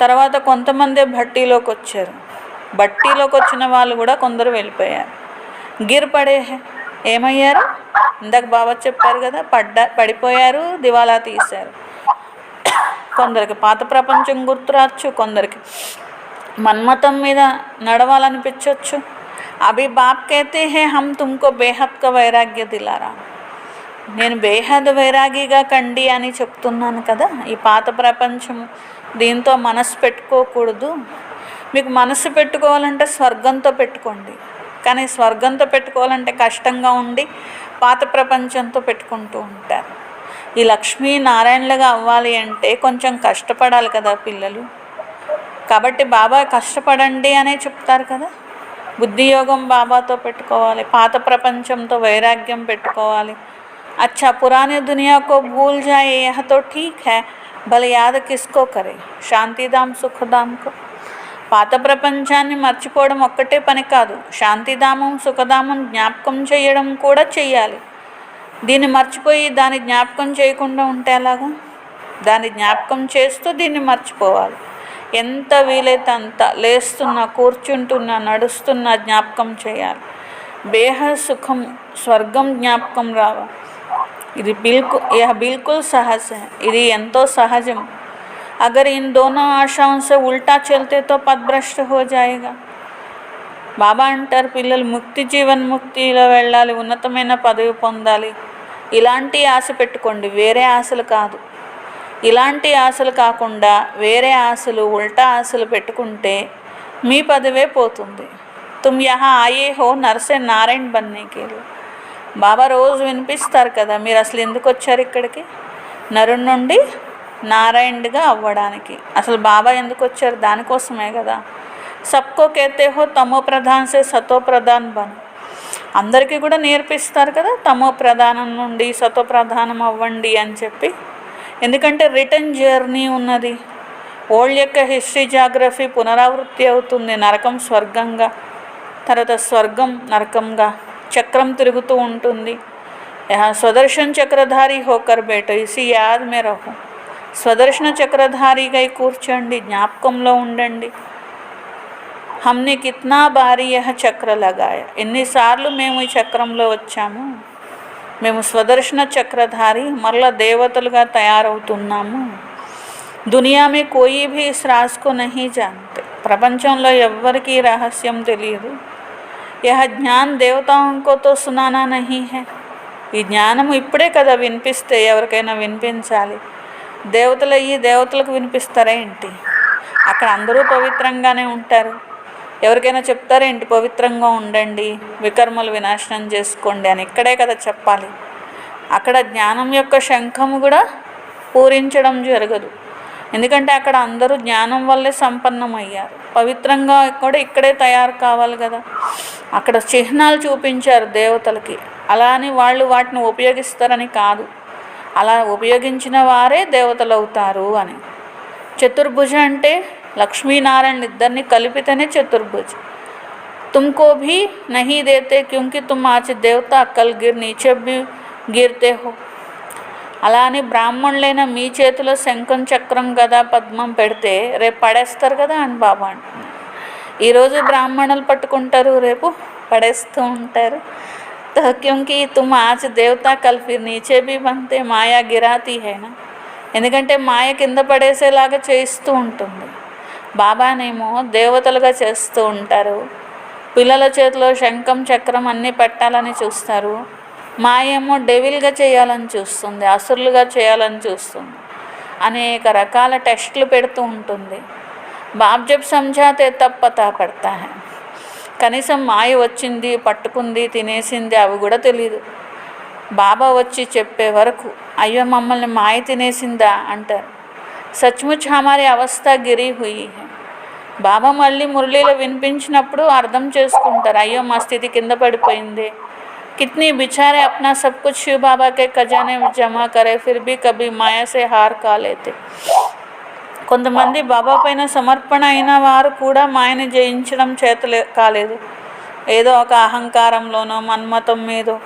తర్వాత కొంతమంది భట్టీలోకి వచ్చారు. భట్టీలోకి వచ్చిన వాళ్ళు కూడా కొందరు వెళ్ళిపోయారు. గిర్ పడే ఏమయ్యారు? ఇందాక బాబా చెప్పారు కదా, పడిపోయారు, దివాలా తీశారు. కొందరికి పాత ప్రపంచం గుర్తురాచ్చు, కొందరికి మన్మతం మీద నడవాలనిపించవచ్చు. అభి బాప్ कहते हैं हम तुमको बेहद का వైరాగ్య దిలారా, నేను బేహద్ వైరాగిగా కండి అని చెప్తున్నాను కదా. ఈ పాత ప్రపంచం దీంతో మనసు పెట్టుకోకూడదు. మీకు మనసు పెట్టుకోవాలంటే స్వర్గంతో పెట్టుకోండి, కానీ స్వర్గంతో పెట్టుకోవాలంటే కష్టంగా ఉండి పాత ప్రపంచంతో పెట్టుకుంటూ ఉంటారు. ఈ లక్ష్మీనారాయణలుగా అవ్వాలి అంటే కొంచెం కష్టపడాలి కదా పిల్లలు. కాబట్టి బాబా కష్టపడండి అనే చెప్తారు కదా. బుద్ధియోగం బాబాతో పెట్టుకోవాలి, పాత ప్రపంచంతో వైరాగ్యం పెట్టుకోవాలి. अच्छा पुरानी दुनिया को भूल जाए यह तो ठीक है, भले याद किसको करे, శాంతిధామ్ సుఖధామ్కు. పాత ప్రపంచాన్ని మర్చిపోవడం ఒక్కటే పని కాదు, శాంతిధామం సుఖధామం జ్ఞాపకం చేయడం కూడా చెయ్యాలి. దీన్ని మర్చిపోయి దాన్ని జ్ఞాపకం చేయకుండా ఉంటే ఎలాగా? దాన్ని జ్ఞాపకం చేస్తూ దీన్ని మర్చిపోవాలి. ఎంత వీలైతే అంత లేస్తున్నా, కూర్చుంటున్నా, నడుస్తున్నా జ్ఞాపకం చేయాలి. బేహద్ సుఖం స్వర్గం జ్ఞాపకం రావాలి. ఇది बिल्कुल सहज है, ఇది ఎంతో సహజం. अगर इन दोनों आशाओं से उल्टा चलते तो पथभ्रष्ट हो जाएगा. బాబా అంటారు, పిల్లలు ముక్తి జీవన్ముక్తిలో వెళ్ళాలి, ఉన్నతమైన పదవి పొందాలి. ఇలాంటి ఆశ పెట్టుకోండి, వేరే ఆశలు కాదు. ఇలాంటి ఆశలు కాకుండా వేరే ఆశలు, ఉల్టా ఆశలు పెట్టుకుంటే మీ పదవే పోతుంది. तुम यहाँ आए हो नर से नारायण बनने के लिए. బాబా రోజు వినిపిస్తారు కదా, మీరు అసలు ఎందుకు వచ్చారు ఇక్కడికి? నరుడి నుండి నారాయణుడిగా అవ్వడానికి. అసలు బాబా ఎందుకు వచ్చారు? దానికోసమే కదా. సబ్కో కేతే హో తమో ప్రధాన్ సే సతో ప్రధాన్ బన్. అందరికీ కూడా నేర్పిస్తారు కదా, తమో ప్రధానం నుండి సతో ప్రధానం అవ్వండి అని చెప్పి. ఎందుకంటే రిటర్న్ జర్నీ ఉన్నది. ఓల్డ్ యొక్క హిస్టరీ జాగ్రఫీ పునరావృత్తి అవుతుంది. నరకం స్వర్గంగా, తర్వాత స్వర్గం నరకంగా చక్రం తిరుగుతూ ఉంటుంది. స్వదర్శన చక్రధారి హోకర్ బేటో ఇసి యాద్ మే రహో. స్వదర్శన చక్రధారిగా కూర్చోండి, జ్ఞాపకంలో ఉండండి. హమ్నే కిత్నా బారీ యహ చక్ర లగాయా, ఎన్నిసార్లు మేము ఈ చక్రంలో వచ్చాము. మేము స్వదర్శన చక్రధారి, మరలా దేవతలుగా తయారవుతున్నాము. దునియా మే కోయి భీ ఇస్ రాజ్ కో నహీ జాన్తే. ప్రపంచంలో ఎవ్వరికీ రహస్యం తెలియదు. यह జ్ఞాన్ దేవతాంకో తో సునానా నహీ హై. ఈ జ్ఞానము ఇప్పుడే కదా వినిపిస్తే ఎవరికైనా వినిపించాలి. దేవతలు అయ్యి దేవతలకు వినిపిస్తారా ఏంటి? అక్కడ అందరూ పవిత్రంగానే ఉంటారు. ఎవరికైనా చెప్తారేంటి పవిత్రంగా ఉండండి, వికర్మలు వినాశనం చేసుకోండి అని? ఇక్కడే కదా చెప్పాలి. అక్కడ జ్ఞానం యొక్క శంఖము కూడా పూరించడం జరగదు. ఎందుకంటే అక్కడ అందరూ జ్ఞానం వల్లే సంపన్నమయ్యారు. పవిత్రంగా కూడా ఇక్కడే తయారు కావాలి కదా. అక్కడ చిహ్నాలు చూపించారు దేవతలకి, అలా అని వాళ్ళు వాటిని ఉపయోగిస్తారని కాదు. అలా ఉపయోగించిన వారే దేవతలు అవుతారు అని. చతుర్భుజ అంటే లక్ష్మీనారాయణ ఇద్దరిని కలిపితేనే చతుర్భుజ. తుమ్కో భీ నహీ దేతే క్యూంకి తుమ్ ఆచి దేవత కల్ గిర్ నీచే భీ గిర్తే హో. అలా అని బ్రాహ్మణులైన మీ చేతిలో శంఖం చక్రం గదా పద్మం పెడితే రేపు పడేస్తారు కదా అని బాబా అంటున్నారు. ఈరోజు బ్రాహ్మణులు పట్టుకుంటారు, రేపు పడేస్తూ ఉంటారు. तो क्योंकि तुम आज देवता कल फिर नीचे भी बनते మాయా గిరాతీ హైనా. ఎందుకంటే మాయ కింద పడేసేలాగా చేయిస్తూ ఉంటుంది. బాబానేమో దేవతలుగా చేస్తూ ఉంటారు. పిల్లల చేతిలో శంఖం చక్రం అన్నీ పెట్టాలని చూస్తారు. మాయేమో డెవిల్గా చేయాలని చూస్తుంది, అసురులుగా చేయాలని చూస్తుంది. అనేక రకాల టెస్టులు పెడుతూ ఉంటుంది. బాప్ జబ్ సమझाते తబ్ పతా పడతా హై. కనీసం మాయ వచ్చింది, పట్టుకుంది, తినేసింది అవి కూడా తెలియదు. బాబా వచ్చి చెప్పే వరకు అయ్యో మమ్మల్ని మాయ తినేసిందా అంటారు. సచ్ముచ్ హమారీ అవస్థ గిరి హుయి హై. బాబా మళ్ళీ మురళీలో వినిపించినప్పుడు అర్థం చేసుకుంటారు, అయ్యో మా స్థితి కింద పడిపోయింది. कितनी बेचारे अपना सब कुछ शिव बाबा के खजाने में जमा करे फिर भी कभी माया से हार खा लेते. కొంతమంది బాబా పైన సమర్పణ అయిన వారు కూడా మాయని జయించడం కాలేదు. ఏదో ఒక అహంకారంలోనో మన్మతం మీదో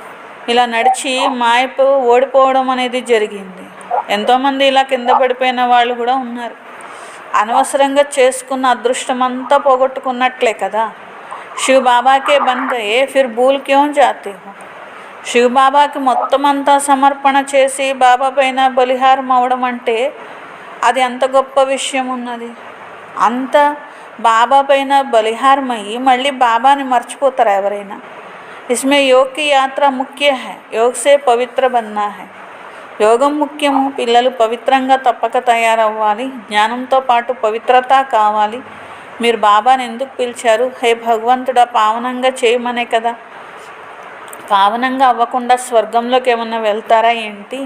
ఇలా నడిచి మాయపు ఓడిపోవడం అనేది జరిగింది. ఎంతోమంది ఇలా కింద పడిపోయిన వాళ్ళు కూడా ఉన్నారు. అనవసరంగా చేసుకున్న అదృష్టం అంతా పోగొట్టుకున్నట్లే కదా. శివ బాబాకే బన్ గయే ఫిర్ భూల్ క్యోం జాతే హో. శివ బాబాకి మొత్తం అంతా సమర్పణ చేసి బాబా పైన బలిహారం అవడం అంటే అది అంత గొప్ప విషయం ఉన్నది. అంత బాబా పైన బలిహారం అయ్యి మళ్ళీ బాబాని మర్చిపోతారు ఎవరైనా. ఇస్మే యోగ్ కి యాత్ర ముఖ్య హై. యోగ్ సే పవిత్ర బన్నా హై. యోగం ముఖ్యము. పిల్లలు పవిత్రంగా తప్పక తయారవ్వాలి. జ్ఞానంతో పాటు పవిత్రత కావాలి. మీరు బాబాని ఎందుకు పిలిచారు? హే భగవంతుడా పావనంగా చేయమనే కదా. పావనంగా అవ్వకుండా స్వర్గంలోకి ఏమన్నా వెళ్తారా ఏంటి?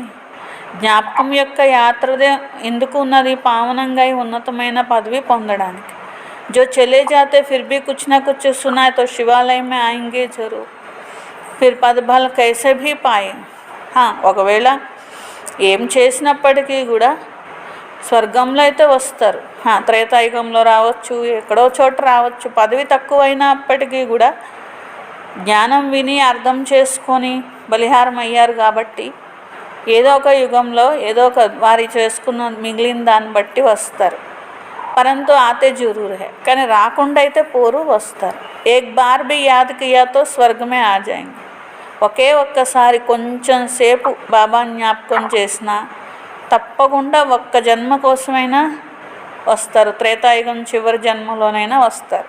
జ్ఞాపకం యొక్క యాత్రదే ఎందుకు ఉన్నది? పావనంగా ఉన్నతమైన పదవి పొందడానికి. जो चले जाते फिर भी कुछ ना कुछ सुना है तो शिवालय में आएंगे जरूर. फिर पद भल कैसे भी पाए. ఒకవేళ ఏం చేసినప్పటికీ కూడా స్వర్గంలో అయితే వస్తారు. త్రేతాయుగంలో రావచ్చు, ఎక్కడో చోట రావచ్చు. పదవి తక్కువైనప్పటికీ కూడా జ్ఞానం విని అర్థం చేసుకొని బలిహారం అయ్యారు కాబట్టి ఏదో ఒక యుగంలో ఏదో ఒక వారి చేసుకున్న మిగిలిన దాన్ని బట్టి వస్తారు. పరంతు ఆతే జరూర్ హై. కానీ రాకుండా అయితే పోరు, వస్తారు. ఏక్ బార్ భీ యాద్ కియా తో స్వర్గమే ఆ జాయేంగే. ఒకే ఒక్కసారి కొంచెం సేపు బాబా జ్ఞాపకం చేసినా తప్పకుండా ఒక్క జన్మ కోసమైనా వస్తారు. త్రేతాయుగం చివరి జన్మలోనైనా వస్తారు.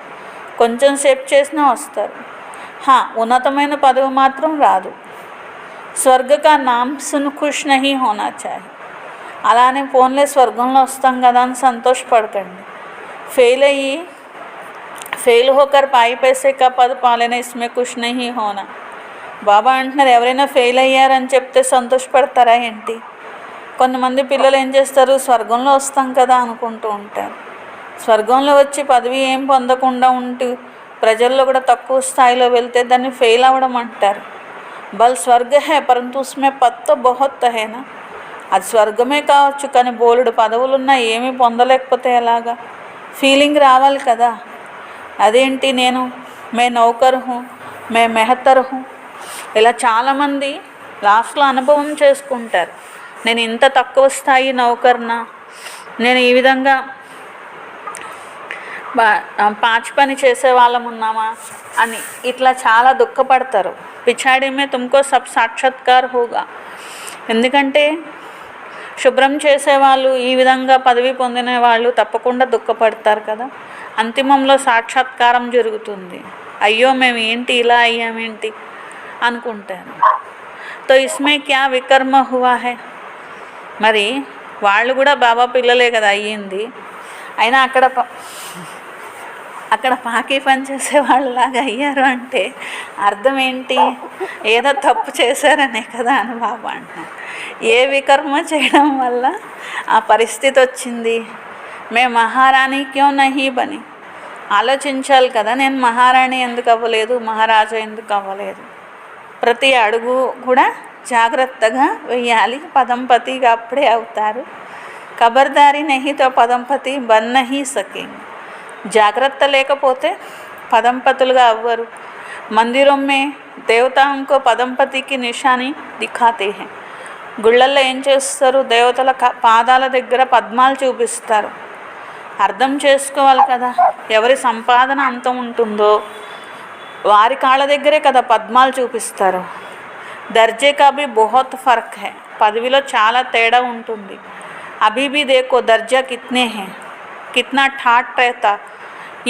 కొంచెం సేపు చేసినా వస్తారు. ఉన్నతమైన పదవి మాత్రం రాదు. స్వర్గ కా నామ్ సున్ ఖుష్ నహీ హోనా చాహే. అలానే ఫోన్లే స్వర్గంలో వస్తాం కదా అని సంతోషపడకండి. ఫెయిల్ హోకర్ పాయి పైసే కా పద పాలేనా ఇస్మే ఖుష్ నహీ హోనా. బాబా అంటున్నారు, ఎవరైనా ఫెయిల్ అయ్యారని చెప్తే సంతోషపడతారా ఏంటి? కొంతమంది పిల్లలు ఏం చేస్తారు, స్వర్గంలో వస్తాం కదా అనుకుంటూ ఉంటారు. స్వర్గంలో వచ్చి పదవి ఏం పొందకుండా ఉంటూ ప్రజల్లో కూడా తక్కువ స్థాయిలో వెళ్తే దాన్ని ఫెయిల్ అవ్వడం అంటారు. బల్ స్వర్గ హే పరంతు ఉస్మే పద్ తో బహుత్ హేనా. అది స్వర్గమే కావచ్చు, కానీ బోలెడు పదవులున్నా ఏమీ పొందలేకపోతే ఎలాగా? ఫీలింగ్ రావాలి కదా. అదేంటి మే నౌకర్ హూ, మే మెహతర్ హూ, ఇలా చాలామంది లాస్ట్లో అనుభవం చేసుకుంటారు. నేను ఇంత తక్కువ స్థాయి నౌకర్నా, నేను ఈ విధంగా పాచి పని చేసే వాళ్ళం ఉన్నామా అని ఇట్లా చాలా దుఃఖపడతారు. పిछाड़ी తుమ్కో సబ్ సాక్షాత్కార్ హోగా. ఎందుకంటే శుభ్రం చేసేవాళ్ళు, ఈ విధంగా పదవి పొందిన వాళ్ళు తప్పకుండా దుఃఖపడతారు కదా. అంతిమంలో సాక్షాత్కారం జరుగుతుంది. అయ్యో మేము ఏంటి ఇలా అయ్యామేంటి అనుకుంటారు. తో ఇస్మే క్యా వికర్మ హువా హై. మరి వాళ్ళు కూడా బాబా పిల్లలే కదా అయ్యింది. అయినా అక్కడ పాకి పని చేసే వాళ్ళలాగా అయ్యారు అంటే అర్థం ఏంటి? ఏదో తప్పు చేశారనే కదా అని బాబా అంటున్నారు. ఏ వికర్మ చేయడం వల్ల ఆ పరిస్థితి వచ్చింది? మే మహారాణి క్యో నహీ బని. ఆలోచించాలి కదా, నేను మహారాణి ఎందుకు అవ్వలేదు, మహారాజా ఎందుకు అవ్వలేదు. ప్రతి అడుగు కూడా జాగ్రత్తగా వెయ్యాలి. పదంపతిగా అప్పుడే అవుతారు. ఖబర్దారీ నహీతో పదంపతి బన్ నహీ సకేంగే. జాగ్రత్త లేకపోతే పదంపతులుగా అవ్వరు. మందిరం మే దేవతాంకో పదంపతికి నిషాని దిఖాతే హై. గుళ్ళల్లో ఏం చేస్తారు, దేవతల పాదాల దగ్గర పద్మాలు చూపిస్తారు. అర్థం చేసుకోవాలి కదా, ఎవరి సంపాదన అంత ఉంటుందో వారి కాళ్ళ దగ్గరే కదా పద్మాలు చూపిస్తారు. దర్జే కా భీ బహుత్ ఫర్క్ హై. పదవిలో చాలా తేడా ఉంటుంది. అభీ భీ దేఖో దర్జా కిత్నే హై, కిత్నా ఠాట్ రేతా.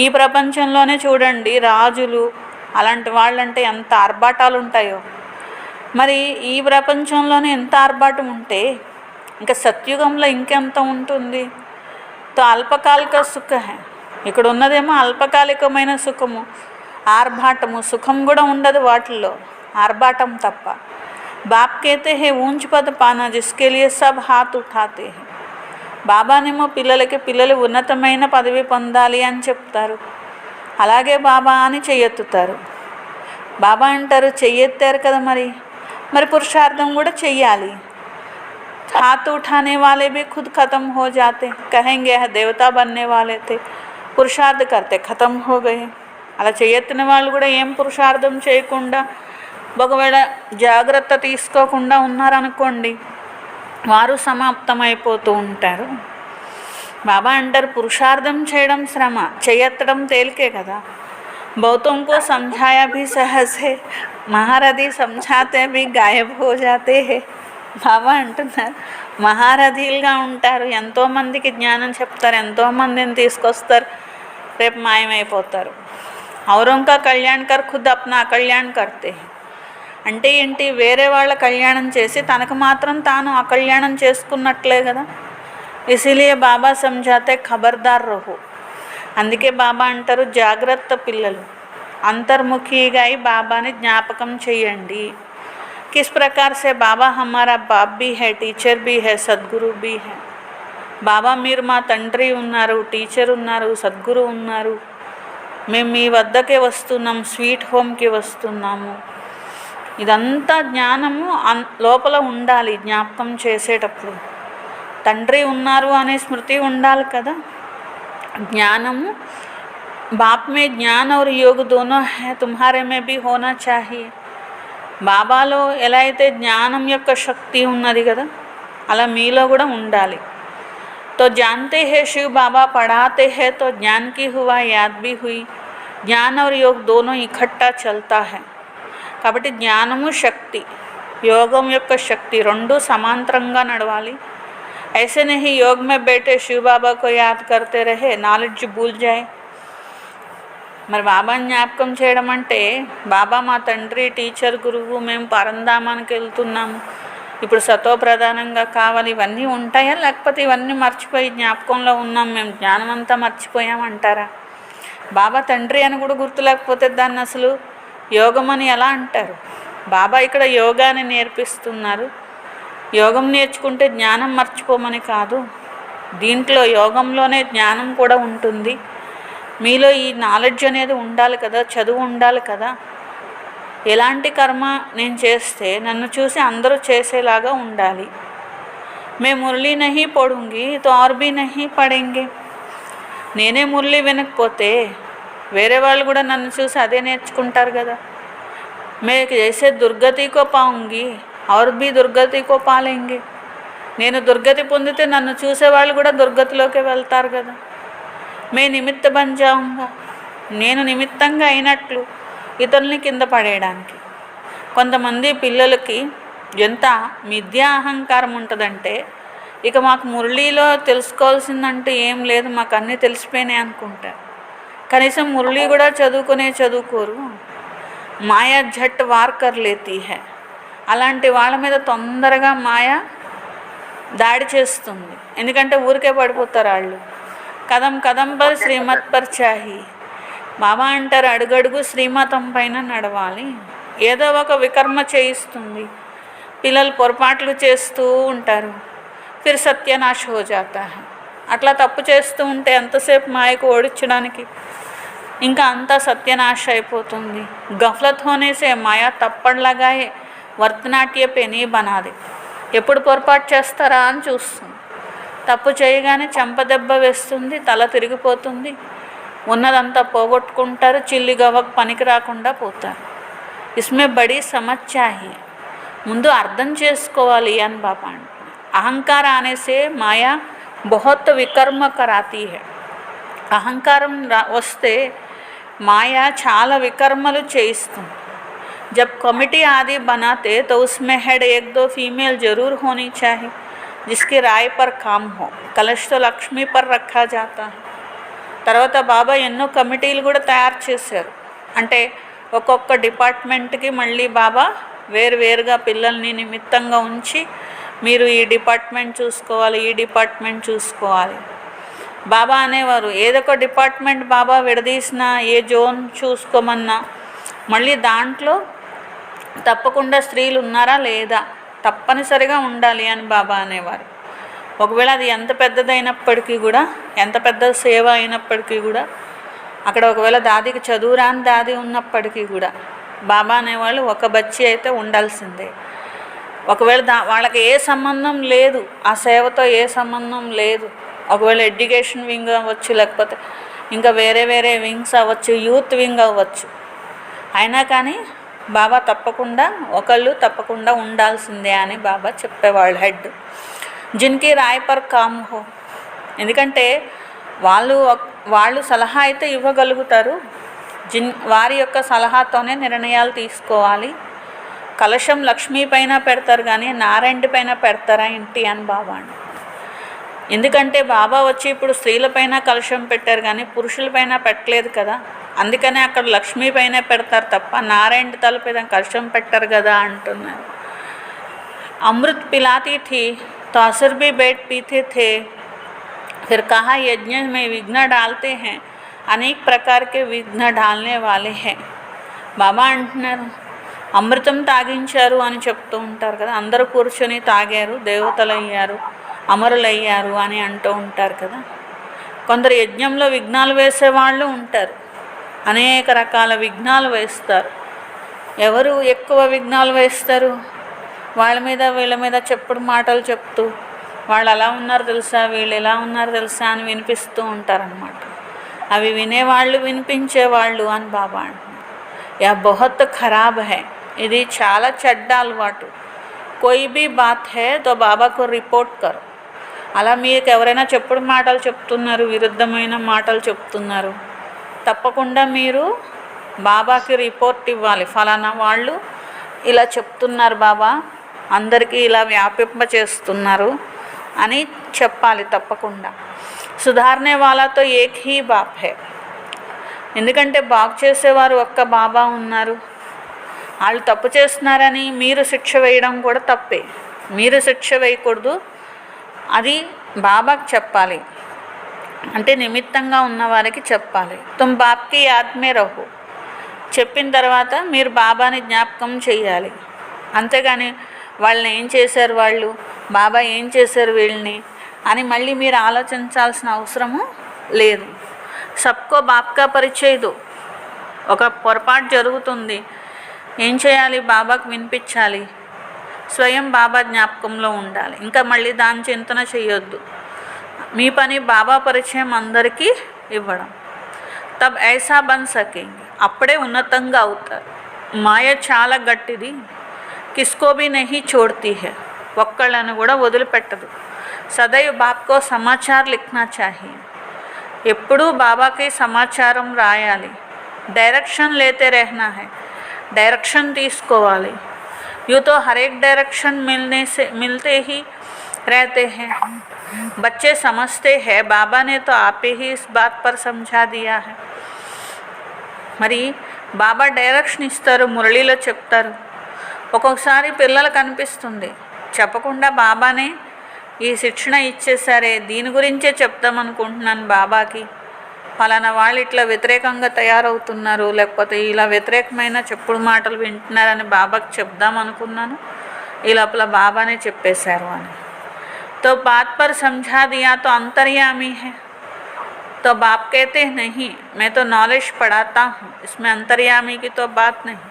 ఈ ప్రపంచంలోనే చూడండి, రాజులు అలాంటి వాళ్ళంటే ఎంత ఆర్భాటాలు ఉంటాయో. మరి ఈ ప్రపంచంలోనే ఎంత ఆర్భాటం ఉంటే ఇంకా సత్యుగంలో ఇంకెంత ఉంటుంది. తో అల్పకాలిక సుఖ హై, ఇక్కడ ఉన్నదేమో అల్పకాలికమైన సుఖము, ఆర్భాటము, సుఖం కూడా ఉండదు వాటిల్లో, ఆర్భాటం తప్ప. బాప్ कहते हैं ऊंच पद पाना जिसके लिए सब हाथ उठाते हैं. బాబానేమో పిల్లలు ఉన్నతమైన పదవి పొందాలి అని చెప్తారు, అలాగే బాబా అని చెయ్యెత్తుతారు. బాబా అంటారు చెయ్యెత్తారు కదా మరి పురుషార్థం కూడా చెయ్యాలి. हाथ उठाने वाले भी खुद खत्म हो जाते, कहेंगे देवता बनने वाले थे, పురుషార్థ करते खत्म हो गए. అలా చెయ్యెత్తిన వాళ్ళు కూడా ఏం పురుషార్థం చేయకుండా ఒకవేళ జాగ్రత్త తీసుకోకుండా ఉన్నారనుకోండి, వారు సమాప్తమైపోతూ ఉంటారు. బాబా అంటారు పురుషార్థం చేయడం శ్రమ, చెయ్యెత్తడం తేలికే కదా. बहुतों को समझाया भी सहज है, महारथी समझाते भी गायब हो जाते हैं. బాబా అంటున్నారు మహారథీలుగా ఉంటారు, ఎంతోమందికి జ్ఞానం చెప్తారు, ఎంతోమందిని తీసుకొస్తారు, రేపు మాయమైపోతారు. औरों का कल्याण कर खुद अपना अकल्याण करते हैं. అంటే ఏంటి, వేరే వాళ్ళ కళ్యాణం చేసి తనకు మాత్రం తాను అకళ్యాణం చేసుకున్నట్లే కదా. ఇసిలియే బాబా సమझाते ఖబర్దార్ రహో. అందుకే బాబా అంటారు జాగ్రత్త పిల్లలు, అంతర్ముఖిగా అయి బాబాని జ్ఞాపకం చేయండి. किस प्रकार से बाबा हमारा बाप भी है, टीचर भी है, सद्गुरु भी है. బాబా మీరు మా తండ్రి ఉన్నారు, టీచర్ ఉన్నారు, సద్గురు ఉన్నారు, మేము మీ వద్దకే వస్తున్నాం, స్వీట్ హోమ్కి వస్తున్నాము. ఇదంతా జ్ఞానము లోపల ఉండాలి. జ్ఞాపకం చేసేటప్పుడు తండ్రి ఉన్నారు అనే స్మృతి ఉండాలి కదా. జ్ఞానము బాప్ మే జ్ఞాన్ और योग दोनों है, तुम्हारे में भी होना चाहिए. బాబాలో ఎలా అయితే జ్ఞానం యొక్క శక్తి ఉన్నది కదా, అలా మీలో కూడా ఉండాలి. तो जानते हैं शिव बाबा पढ़ाते हैं तो ज्ञान की हुआ याद भी हुई. ज्ञान और योग दोनों इकट्ठा चलता है. కాబట్టి జ్ఞానము శక్తి, యోగం యొక్క శక్తి రెండు సమాంతరంగా నడవాలి. ऐसे नहीं योग में बैठे शिव बाबा को याद करते रहे, नॉलेज भूल जाए. మరి బాబాని జ్ఞాపకం చేయడం అంటే బాబా మా తండ్రి, టీచర్, గురువు, మేము పరంధామానికి వెళ్తున్నాము, ఇప్పుడు సతో ప్రధానంగా కావాలి, ఇవన్నీ ఉంటాయా? లేకపోతే ఇవన్నీ మర్చిపోయి జ్ఞాపకంలో ఉన్నాం, మేము జ్ఞానం అంతా మర్చిపోయామంటారా? బాబా తండ్రి అని కూడా గుర్తు లేకపోతే దాన్ని అసలు యోగం అని ఎలా అంటారు? బాబా ఇక్కడ యోగాని నేర్పిస్తున్నారు. యోగం నేర్చుకుంటే జ్ఞానం మర్చిపోమని కాదు, దీంట్లో యోగంలోనే జ్ఞానం కూడా ఉంటుంది. మీలో ఈ నాలెడ్జ్ అనేది ఉండాలి కదా, చదువు ఉండాలి కదా. ఎలాంటి కర్మ నేను చేస్తే నన్ను చూసి అందరూ చేసేలాగా ఉండాలి. మే మురళీ నహీ పడుంగి తో ఆర్ భీ నహీ పడేంగే. నేనే మురళీ వినకపోతే వేరే వాళ్ళు కూడా నన్ను చూసి అదే నేర్చుకుంటారు కదా. మే జైసే దుర్గతి కో పాऊंगी और भी దుర్గతి కో పాలేంగే. నేను దుర్గతి పొందితే నన్ను చూసేవాళ్ళు కూడా దుర్గతిలోకి వెళ్తారు కదా. మే నిమిత్త బన్ జాऊंगा, నేను నిమిత్తంగా అయినట్లు ఇతరుల్ని కింద పడేయడానికి. కొంతమంది పిల్లలకి ఎంత మిథ్యా అహంకారం ఉంటుందంటే, ఇక మాకు మురళీలో తెలుసుకోవాల్సిందంటే ఏం లేదు, మాకు అన్నీ తెలిసిపోయినాయి అనుకుంటారు. కనీసం మురళీ కూడా చదువుకోరు. మాయా झट वार कर लेती है. అలాంటి వాళ్ళ మీద తొందరగా మాయ దాడి చేస్తుంది, ఎందుకంటే ఊరికే పడిపోతారు వాళ్ళు. కదం కదం పర్ శ్రీమత్ పర్ చాహి. బాబా అంటారు అడుగడుగు శ్రీమతం పైన నడవాలి. ఏదో ఒక వికర్మ చేయిస్తుంది, పిల్లలు పొరపాట్లు చేస్తూ ఉంటారు, ఫిర్ సత్యనాశ హో జాతా హై. అట్లా తప్పు చేస్తూ ఉంటే ఎంతసేపు మాయకు ఓడించడానికి, ఇంకా అంతా సత్యనాశ అయిపోతుంది. గఫ్లత్ హోనేసే మాయా తప్పడ్ లగాయే వర్తనాట్య పెనీ బనాది. ఎప్పుడు పొరపాటు చేస్తారా అని చూస్తుంది. తప్పు చేయగానే చెంపదెబ్బ వేస్తుంది, తల తిరిగిపోతుంది, ఉన్నదంతా పోగొట్టుకుంటారు, చిల్లి గవ్వకు పనికి రాకుండా పోతారు. ఇస్మే బడి సమజ్ చాహియే. ముందు అర్థం చేసుకోవాలి అని బాబా అంటున్నారు. అహంకార అనేసే మాయా బహుత్ వికర్మ కరాతీ హై. అహంకారం వస్తే మాయా చాలా వికర్మలు చేయిస్తుంది. जब कमेटी आदि बनाते तो उसमें हेड 1-2 फीमेल जरूर होनी चाहिए जिसकी राय पर काम हो. कलश तो लक्ष्मी पर रखा जाता है. తర్వాత బాబా ఎన్నో కమిటీలు కూడా తయారు చేశారు. అంటే ఒక్కొక్క డిపార్ట్మెంట్కి మళ్ళీ బాబా వేరువేరుగా పిల్లల్ని నిమిత్తంగా ఉంచి మీరు ఈ డిపార్ట్మెంట్ చూసుకోవాలి, ఈ డిపార్ట్మెంట్ చూసుకోవాలి. బాబా అనేవారు ఏదో ఒక డిపార్ట్మెంట్ బాబా విడదీసినా, ఏ జోన్ చూసుకోమన్నా మళ్ళీ దాంట్లో తప్పకుండా స్త్రీలు ఉన్నారా లేదా తప్పనిసరిగా ఉండాలి అని బాబా అనేవారు. ఒకవేళ అది ఎంత పెద్దదైనప్పటికీ కూడా, ఎంత పెద్ద సేవ అయినప్పటికీ కూడా, అక్కడ ఒకవేళ దాదికి చదువురాని దాది ఉన్నప్పటికీ కూడా బాబా అనేవాళ్ళు ఒక బచ్చి అయితే ఉండాల్సిందే. ఒకవేళ వాళ్ళకి ఏ సంబంధం లేదు, ఆ సేవతో ఏ సంబంధం లేదు, ఒకవేళ ఎడ్యుకేషన్ వింగ్ అవ్వచ్చు, లేకపోతే ఇంకా వేరే వేరే వింగ్స్ అవ్వచ్చు, యూత్ వింగ్ అవ్వచ్చు, అయినా కానీ బాబా తప్పకుండా ఒకళ్ళు తప్పకుండా ఉండాల్సిందే అని బాబా చెప్పేవాళ్ళు హెడ్. జిన్కి రాయ్ పర్ కామ్ హో, ఎందుకంటే వాళ్ళు సలహా అయితే ఇవ్వగలుగుతారు, వారి యొక్క సలహాతోనే నిర్ణయాలు తీసుకోవాలి. కలశం లక్ష్మీ పైన పెడతారు కానీ నారాయణ పైన పెడతారా ఏంటి అని బాబా అని. ఎందుకంటే బాబా వచ్చి ఇప్పుడు స్త్రీలపైన కలశం పెట్టారు కానీ పురుషులపైన పెట్టలేదు కదా, అందుకనే అక్కడ లక్ష్మీ పైన పెడతారు తప్ప నారాయణ తలపైన కలశం పెట్టారు కదా అంటున్నారు. అమృత్ పిలాती थी तो असुर भी बैठ पीते थे, फिर कहा यज्ञ में विघ्न डालते हैं, అనేక ప్రకార के విఘ్న డాల్నే వాలే హే. బాబా అంటున్నారు అమృతం తాగించారు అని చెప్తూ ఉంటారు కదా, అందరూ కూర్చొని తాగారు, దేవతలు అయ్యారు, అమరులయ్యారు అని అంటూ ఉంటారు కదా. కొందరు యజ్ఞంలో విఘ్నాలు వేసేవాళ్ళు ఉంటారు, అనేక రకాల విఘ్నాలు వేస్తారు. ఎవరు ఎక్కువ విఘ్నాలు వేస్తారు? వాళ్ళ మీద వీళ్ళ మీద చెప్పుడు మాటలు చెప్తూ, వాళ్ళు అలా ఉన్నారు తెలుసా, వీళ్ళు ఎలా ఉన్నారు తెలుసా అని వినిపిస్తూ ఉంటారనమాట. అవి వినేవాళ్ళు వినిపించేవాళ్ళు అని బాబా అంటున్నారు. యా బహుత్ ఖరాబ్ హై, ఇది చాలా చెడ్డ అలవాటు. కోయి భీ బాత్ హై తో బాబాకు రిపోర్ట్ కరో. అలా మీకు ఎవరైనా చెప్పుడు మాటలు చెప్తున్నారు, విరుద్ధమైన మాటలు చెప్తున్నారు, తప్పకుండా మీరు బాబాకి రిపోర్ట్ ఇవ్వాలి. ఫలానా వాళ్ళు ఇలా చెప్తున్నారు బాబా, అందరికీ ఇలా వ్యాపింప చేస్తున్నారు అని చెప్పాలి తప్పకుండా. సుధారనే వాళ్ళతో ఏక్ హీ బాప్ హే, ఎందుకంటే బాగు చేసేవారు ఒక్క బాబా ఉన్నారు. వాళ్ళు తప్పు చేస్తున్నారని మీరు శిక్ష వేయడం కూడా తప్పే. మీరు శిక్ష వేయకూడదు, అది బాబాకి చెప్పాలి, అంటే నిమిత్తంగా ఉన్నవారికి చెప్పాలి. తుమ్ బాప్కి యాద్మే రహో, చెప్పిన తర్వాత మీరు బాబాని జ్ఞాపకం చేయాలి. అంతేగాని వాళ్ళని ఏం చేశారు, వాళ్ళు బాబా ఏం చేశారు వీళ్ళని అని మళ్ళీ మీరు ఆలోచించాల్సిన అవసరము లేదు. సబ్కో బాప్కా పరిచయ దో. ఒక పొరపాటు జరుగుతుంది, ఏం చేయాలి, బాబాకు వినిపించాలి, స్వయం బాబా జ్ఞాపకంలో ఉండాలి, ఇంకా మళ్ళీ దాని చింతన చేయొద్దు. మీ పని బాబా పరిచయం అందరికీ ఇవ్వడం. తబ్ ఐసా బన్ సకేంగే, అప్పుడే ఉన్నతంగా అవుతారు. మాయ చాలా గట్టిది, కిస్కో భీ నహీ చోడ్తీ హై, ఒక్కళ్ళను కూడా వదిలిపెట్టదు. సదైవ్ బాప్కో సమాచార్ లిఖనా చాహియే, ఎప్పుడూ బాబాకి సమాచారం రాయాలి. డైరెక్షన్ లేతే रहना है, డైరెక్షన్ తీసుకోవాలి. यूँ तो हर एक डायरेक्शन मिलते ही रहते हैं. बच्चे समझते हैं, बाबा ने तो आप ही इस बात पर समझा दिया है. మరి బాబా డైరెక్షన్ ఇస్తారు, మురళిలో చెప్తారు. ఒక్కొక్కసారి పిల్లలకు అనిపిస్తుంది చెప్పకుండా బాబానే ఈ శిక్షణ ఇచ్చేసరే, దీని గురించే చెప్తామనుకుంటున్నాను బాబాకి, ఫలానా వాళ్ళు ఇట్లా వ్యతిరేకంగా తయారవుతున్నారు, లేకపోతే ఇలా వ్యతిరేకమైన చెప్పుడు మాటలు వింటున్నారని బాబాకి చెప్దామనుకున్నాను, ఈ లోపల బాబానే చెప్పేశారు అని. తో బాత్ పర్ సమझा दिया तो अंतर्यामी है. तो बाप कहते नहीं, मैं तो नॉलेज पढ़ाता हूँ, इसमें अंतर्यामी की तो बात नहीं.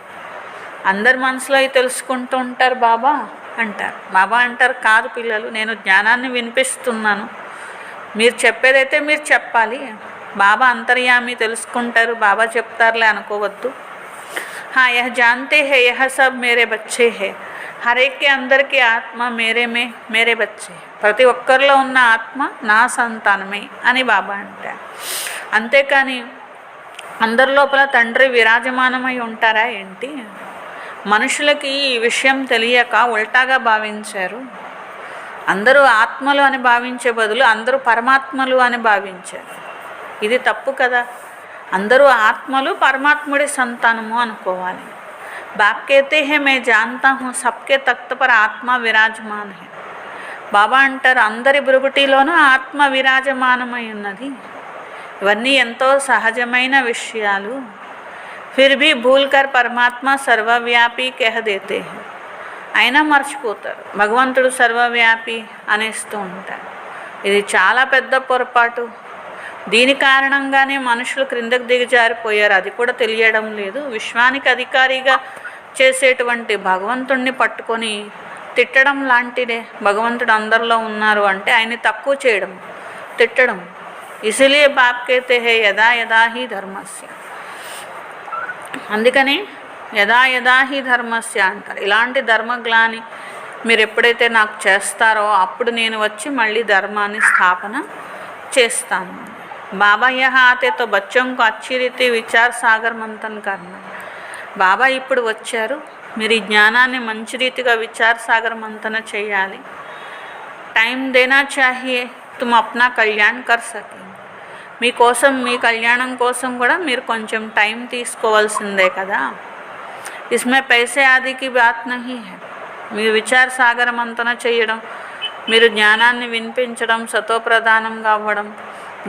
అందరి మనసులో తెలుసుకుంటూ ఉంటారు బాబా అంటారు. బాబా అంటారు కాదు పిల్లలు, నేను జ్ఞానాన్ని వినిపిస్తున్నాను, మీరు చెప్పేదైతే మీరు చెప్పాలి. బాబా అంతర్యామి, తెలుసుకుంటారు, బాబా చెప్తారులే అనుకోవద్దు. हाँ यह जानते हैं यह सब मेरे बच्चे हैं, हर एक के अंदर की आत्मा मेरे में मेरे बच्चे, ప్రతి ఒక్కరిలో ఉన్న ఆత్మ నా సంతానమే అని బాబా అంటారు. అంతేకాని అందరి లోపల తండ్రి విరాజమానమై ఉంటారా ఏంటి? మనుషులకి ఈ విషయం తెలియక ఉల్టాగా భావించారు. అందరూ ఆత్మలు అని భావించే బదులు అందరూ పరమాత్మలు అని భావించారు. ఇది తప్పు కదా. అందరూ ఆత్మలు, పరమాత్ముడి సంతానము అనుకోవాలి. బాప్ कहते हैं मैं जानता हूँ सबके तख्त पर आत्मा विराजमान है. బాబా అంటారు అందరి బృగుటిలోనూ ఆత్మ విరాజమానమై ఉన్నది. ఇవన్నీ ఎంతో సహజమైన విషయాలు. ఫిర్ భీ భూల్కర్ పరమాత్మ సర్వవ్యాపి కహ దేతే హై. అయినా మర్చిపోతారు భగవంతుడు సర్వవ్యాపి అనేస్తూ ఉంటారు. ఇది చాలా పెద్ద పొరపాటు. దీని కారణంగానే మనుషులు క్రిందకు దిగజారిపోయారు. అది కూడా తెలియడం లేదు. విశ్వానికి అధికారిగా చేసేటువంటి భగవంతుణ్ణి పట్టుకొని తిట్టడం లాంటిదే. భగవంతుడు అందరిలో ఉన్నారు అంటే ఆయన్ని తక్కువ చేయడం, తిట్టడం. ఇసిలియే బాప్ కేతే హే యదా యదా హి ధర్మస్య. అందుకని యదా యదా హి ధర్మస్య అంటారు. ఇలాంటి ధర్మగ్లాని మీరు ఎప్పుడైతే నాకు చేస్తారో అప్పుడు నేను వచ్చి మళ్ళీ ధర్మాన్ని స్థాపన చేస్తాను. బాబా యహా ఆతే తో బచ్చోं को अच्छी रीति विचार सागर मंथन करना. బాబా ఇప్పుడు వచ్చారు, మీరు ఈ జ్ఞానాన్ని మంచి రీతిగా విచార సాగర్ మంథన చేయాలి. టైం దేనా చాహియే తుమ్ అప్నా కళ్యాణ్ కర్ సకే. మీకోసం, మీ కళ్యాణం కోసం కూడా మీరు కొంచెం టైం తీసుకోవాల్సిందే కదా. ఇస్మే పైసే ఆదికి బాత్ నహీ హై. మీరు విచార సాగర మంథన చేయడం, మీరు జ్ఞానాన్ని వినిపించడం, సతోప్రధానంగా అవ్వడం,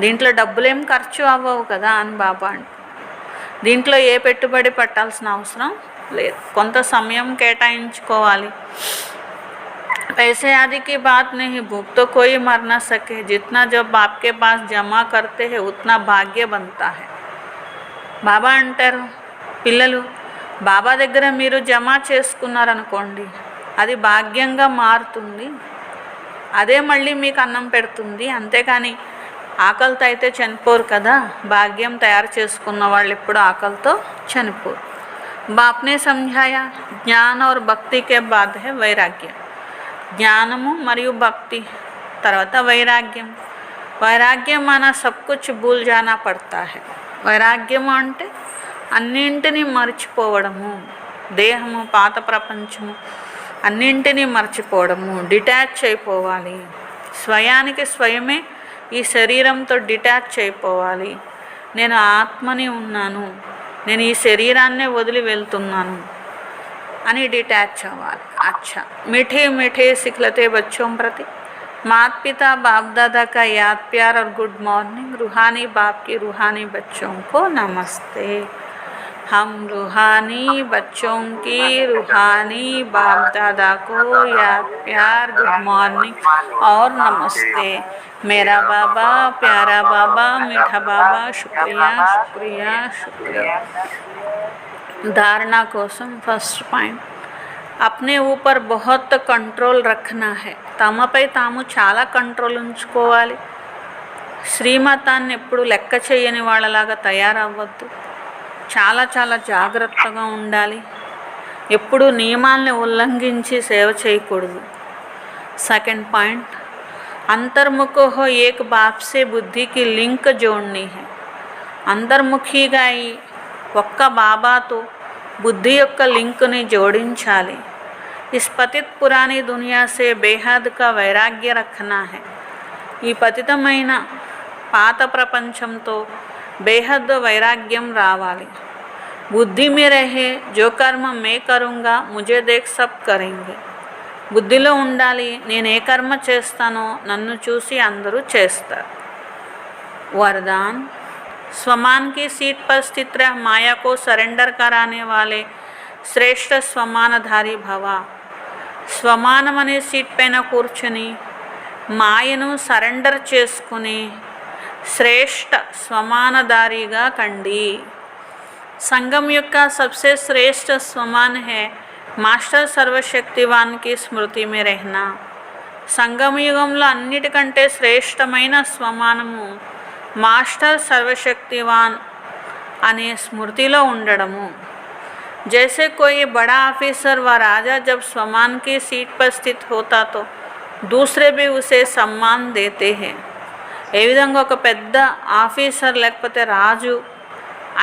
దీంట్లో డబ్బులేం ఖర్చు అవ్వవు కదా అని బాబా అంటారు. దీంట్లో ఏ పెట్టుబడి పెట్టాల్సిన అవసరం లేదు. కొంత సమయం కేటాయించుకోవాలి. पैसे आदि की बात नहीं, भूख तो कोई मर ना सके. जितना जब आपके पास जमा करते हैं उतना भाग्य बनता है. బాబా అంటారు, పిల్లలు బాబా దగ్గర మీరు జమ చేసుకున్నారనుకోండి, అది భాగ్యంగా మారుతుంది. అదే మళ్ళీ మీకు అన్నం పెడుతుంది. అంతేకాని ఆకలితో అయితే చనిపోరు కదా. భాగ్యం తయారు చేసుకున్న వాళ్ళు ఎప్పుడు ఆకలితో చనిపోరు. బాప్నే సమझाया జ్ఞాన और భక్తి के बाद है వైరాగ్య. జ్ఞానము మరియు భక్తి తర్వాత వైరాగ్యం. వైరాగ్యం మన సబ్ కుచ్ భూల్ జానా పడతా హై. వైరాగ్యము అంటే అన్నింటినీ మర్చిపోవడము, దేహము, పాత ప్రపంచము అన్నింటినీ మర్చిపోవడము, డిటాచ్ అయిపోవాలి. స్వయానికి స్వయమే ఈ శరీరంతో డిటాచ్ అయిపోవాలి. నేను ఆత్మని ఉన్నాను, నేను ఈ శరీరాన్నే వదిలి వెళ్తున్నాను అని డిటాచ్ అవ్వాలి. అచ్చా मीठे मीठे सिखलते बच्चों प्रति माता पिता बाप दादा का याद प्यार और गुड मॉर्निंग. रूहानी बाप की रूहानी बच्चों को नमस्ते. हम रूहानी बच्चों की रूहानी बाप दादा को याद प्यार गुड मॉर्निंग और नमस्ते. मेरा बाबा, प्यारा बाबा, मीठा बाबा, शुक्रिया शुक्रिया शुक्रिया. धारणा కోసం ఫస్ట్ పాయింట్, अपने ऊपर बहुत कंट्रोल रखना है. తమపై తాము చాలా కంట్రోల్ ఉంచుకోవాలి. శ్రీమతాన్ని ఎప్పుడు లెక్క చేయని వాళ్ళలాగా తయారవ్వద్దు. చాలా చాలా జాగ్రత్తగా ఉండాలి. ఎప్పుడు నియమాల్ని ఉల్లంఘించి సేవ చేయకూడదు. సెకండ్ పాయింట్, अंतर्मुख हो एक बाप से बुद्धि की लिंक जोड़नी है. अंतर्मुखीగా ఈ ఒక్క బాబాతో బుద్ధి యొక్క లింక్ని జోడించాలి. इस पतित पुरानी दुनिया से बेहद का वैराग्य रखना है. ఈ పతితమైన పాత ప్రపంచంతో బేహద్ వైరాగ్యం రావాలి. బుద్ధి में रहे जो कर्म मैं करूँगा मुझे देख सब करेंगे. బుద్ధిలో ఉండాలి, నేను ఏ కర్మ చేస్తానో నన్ను చూసి అందరూ చేస్తారు. वरदान, स्वमान की सीट पर स्थित रह माया को सरेंडर कराने वाले श्रेष्ठ स्वमानधारी भव. స్వమానం అనే సీట్ పైన కూర్చొని మాయను సరెండర్ చేసుకుని శ్రేష్ఠ స్వమానధారిగా కండి. సంగం యొక్క सबसे श्रेष्ठ स्वमान है మాస్టర్ సర్వశక్తివాన్కి స్మృతి మే రెహనా. సంగమయుగంలో అన్నిటికంటే శ్రేష్టమైన స్వమానము మాస్టర్ సర్వశక్తివాన్ అనే స్మృతిలో ఉండడము. जैसे कोई बड़ा ऑफिसर व राजा जब स्वमान की सीट पर स्थित होता तो दूसरे भी उसे सम्मान देते हैं. ఏ విధంగా ఒక పెద్ద ఆఫీసర్ లేకపోతే రాజు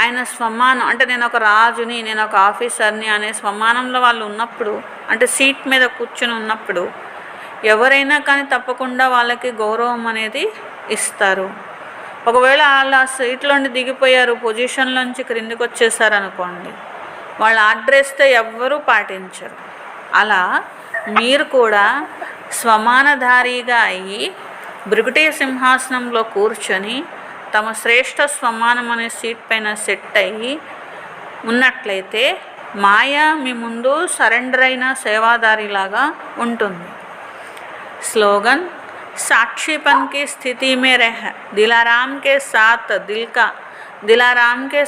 ఆయన స్వమానం అంటే నేను ఒక రాజుని, నేను ఒక ఆఫీసర్ని అనే స్వమానంలో వాళ్ళు ఉన్నప్పుడు, అంటే సీట్ మీద కూర్చొని ఉన్నప్పుడు ఎవరైనా కానీ తప్పకుండా వాళ్ళకి గౌరవం అనేది ఇస్తారు. ఒకవేళ వాళ్ళ సీట్లోండి దిగిపోయారు, పొజిషన్లోంచి క్రిందికి వచ్చేసారు అనుకోండి, వాళ్ళు అడ్రస్ ఎవ్వరూ పాటించరు. అలా మీరు కూడా స్వమానధారిగా అయ్యి భృగుటి సింహాసనంలో కూర్చొని తమ శ్రేష్ఠ స్వమానం అనే సీట్ పైన సెట్ అయ్యి ఉన్నట్లయితే మాయ మీ ముందు సరెండర్ అయిన సేవాదారిలాగా ఉంటుంది. स्लोगन साक्षीपन की स्थिति में रह दिलाराम के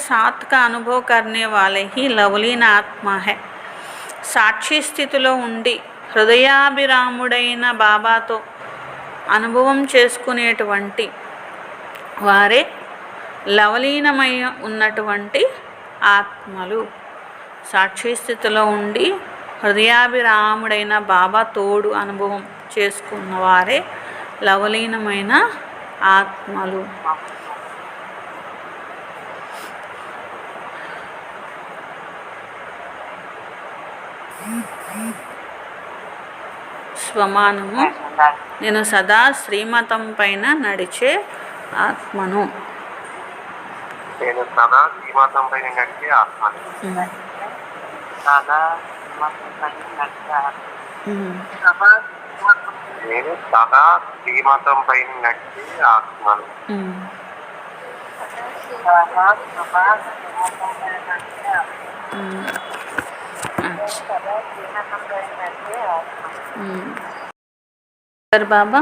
साथ का अनुभव करने वाले ही लवलीन आत्मा है. సాక్షి స్థితిలో ఉండి హృదయాభిరాముడైన బాబాతో అనుభవం చేసుకునేటువంటి వారే లవలీనమై ఉన్నటువంటి ఆత్మలు. సాక్షి స్థితిలో ఉండి హృదయాభిరాముడైన బాబా తోడు అనుభవం చేసుకున్నవారే లవలీనమైన ఆత్మలు. స్వమానము నేను సదా శ్రీమతం పైన నడిచే ఆత్మను. నేను సదా శ్రీమతం పైన నడిచే ఆత్మను. నేను సదా శ్రీమతం పైన నడిచే ఆత్మను. బాబా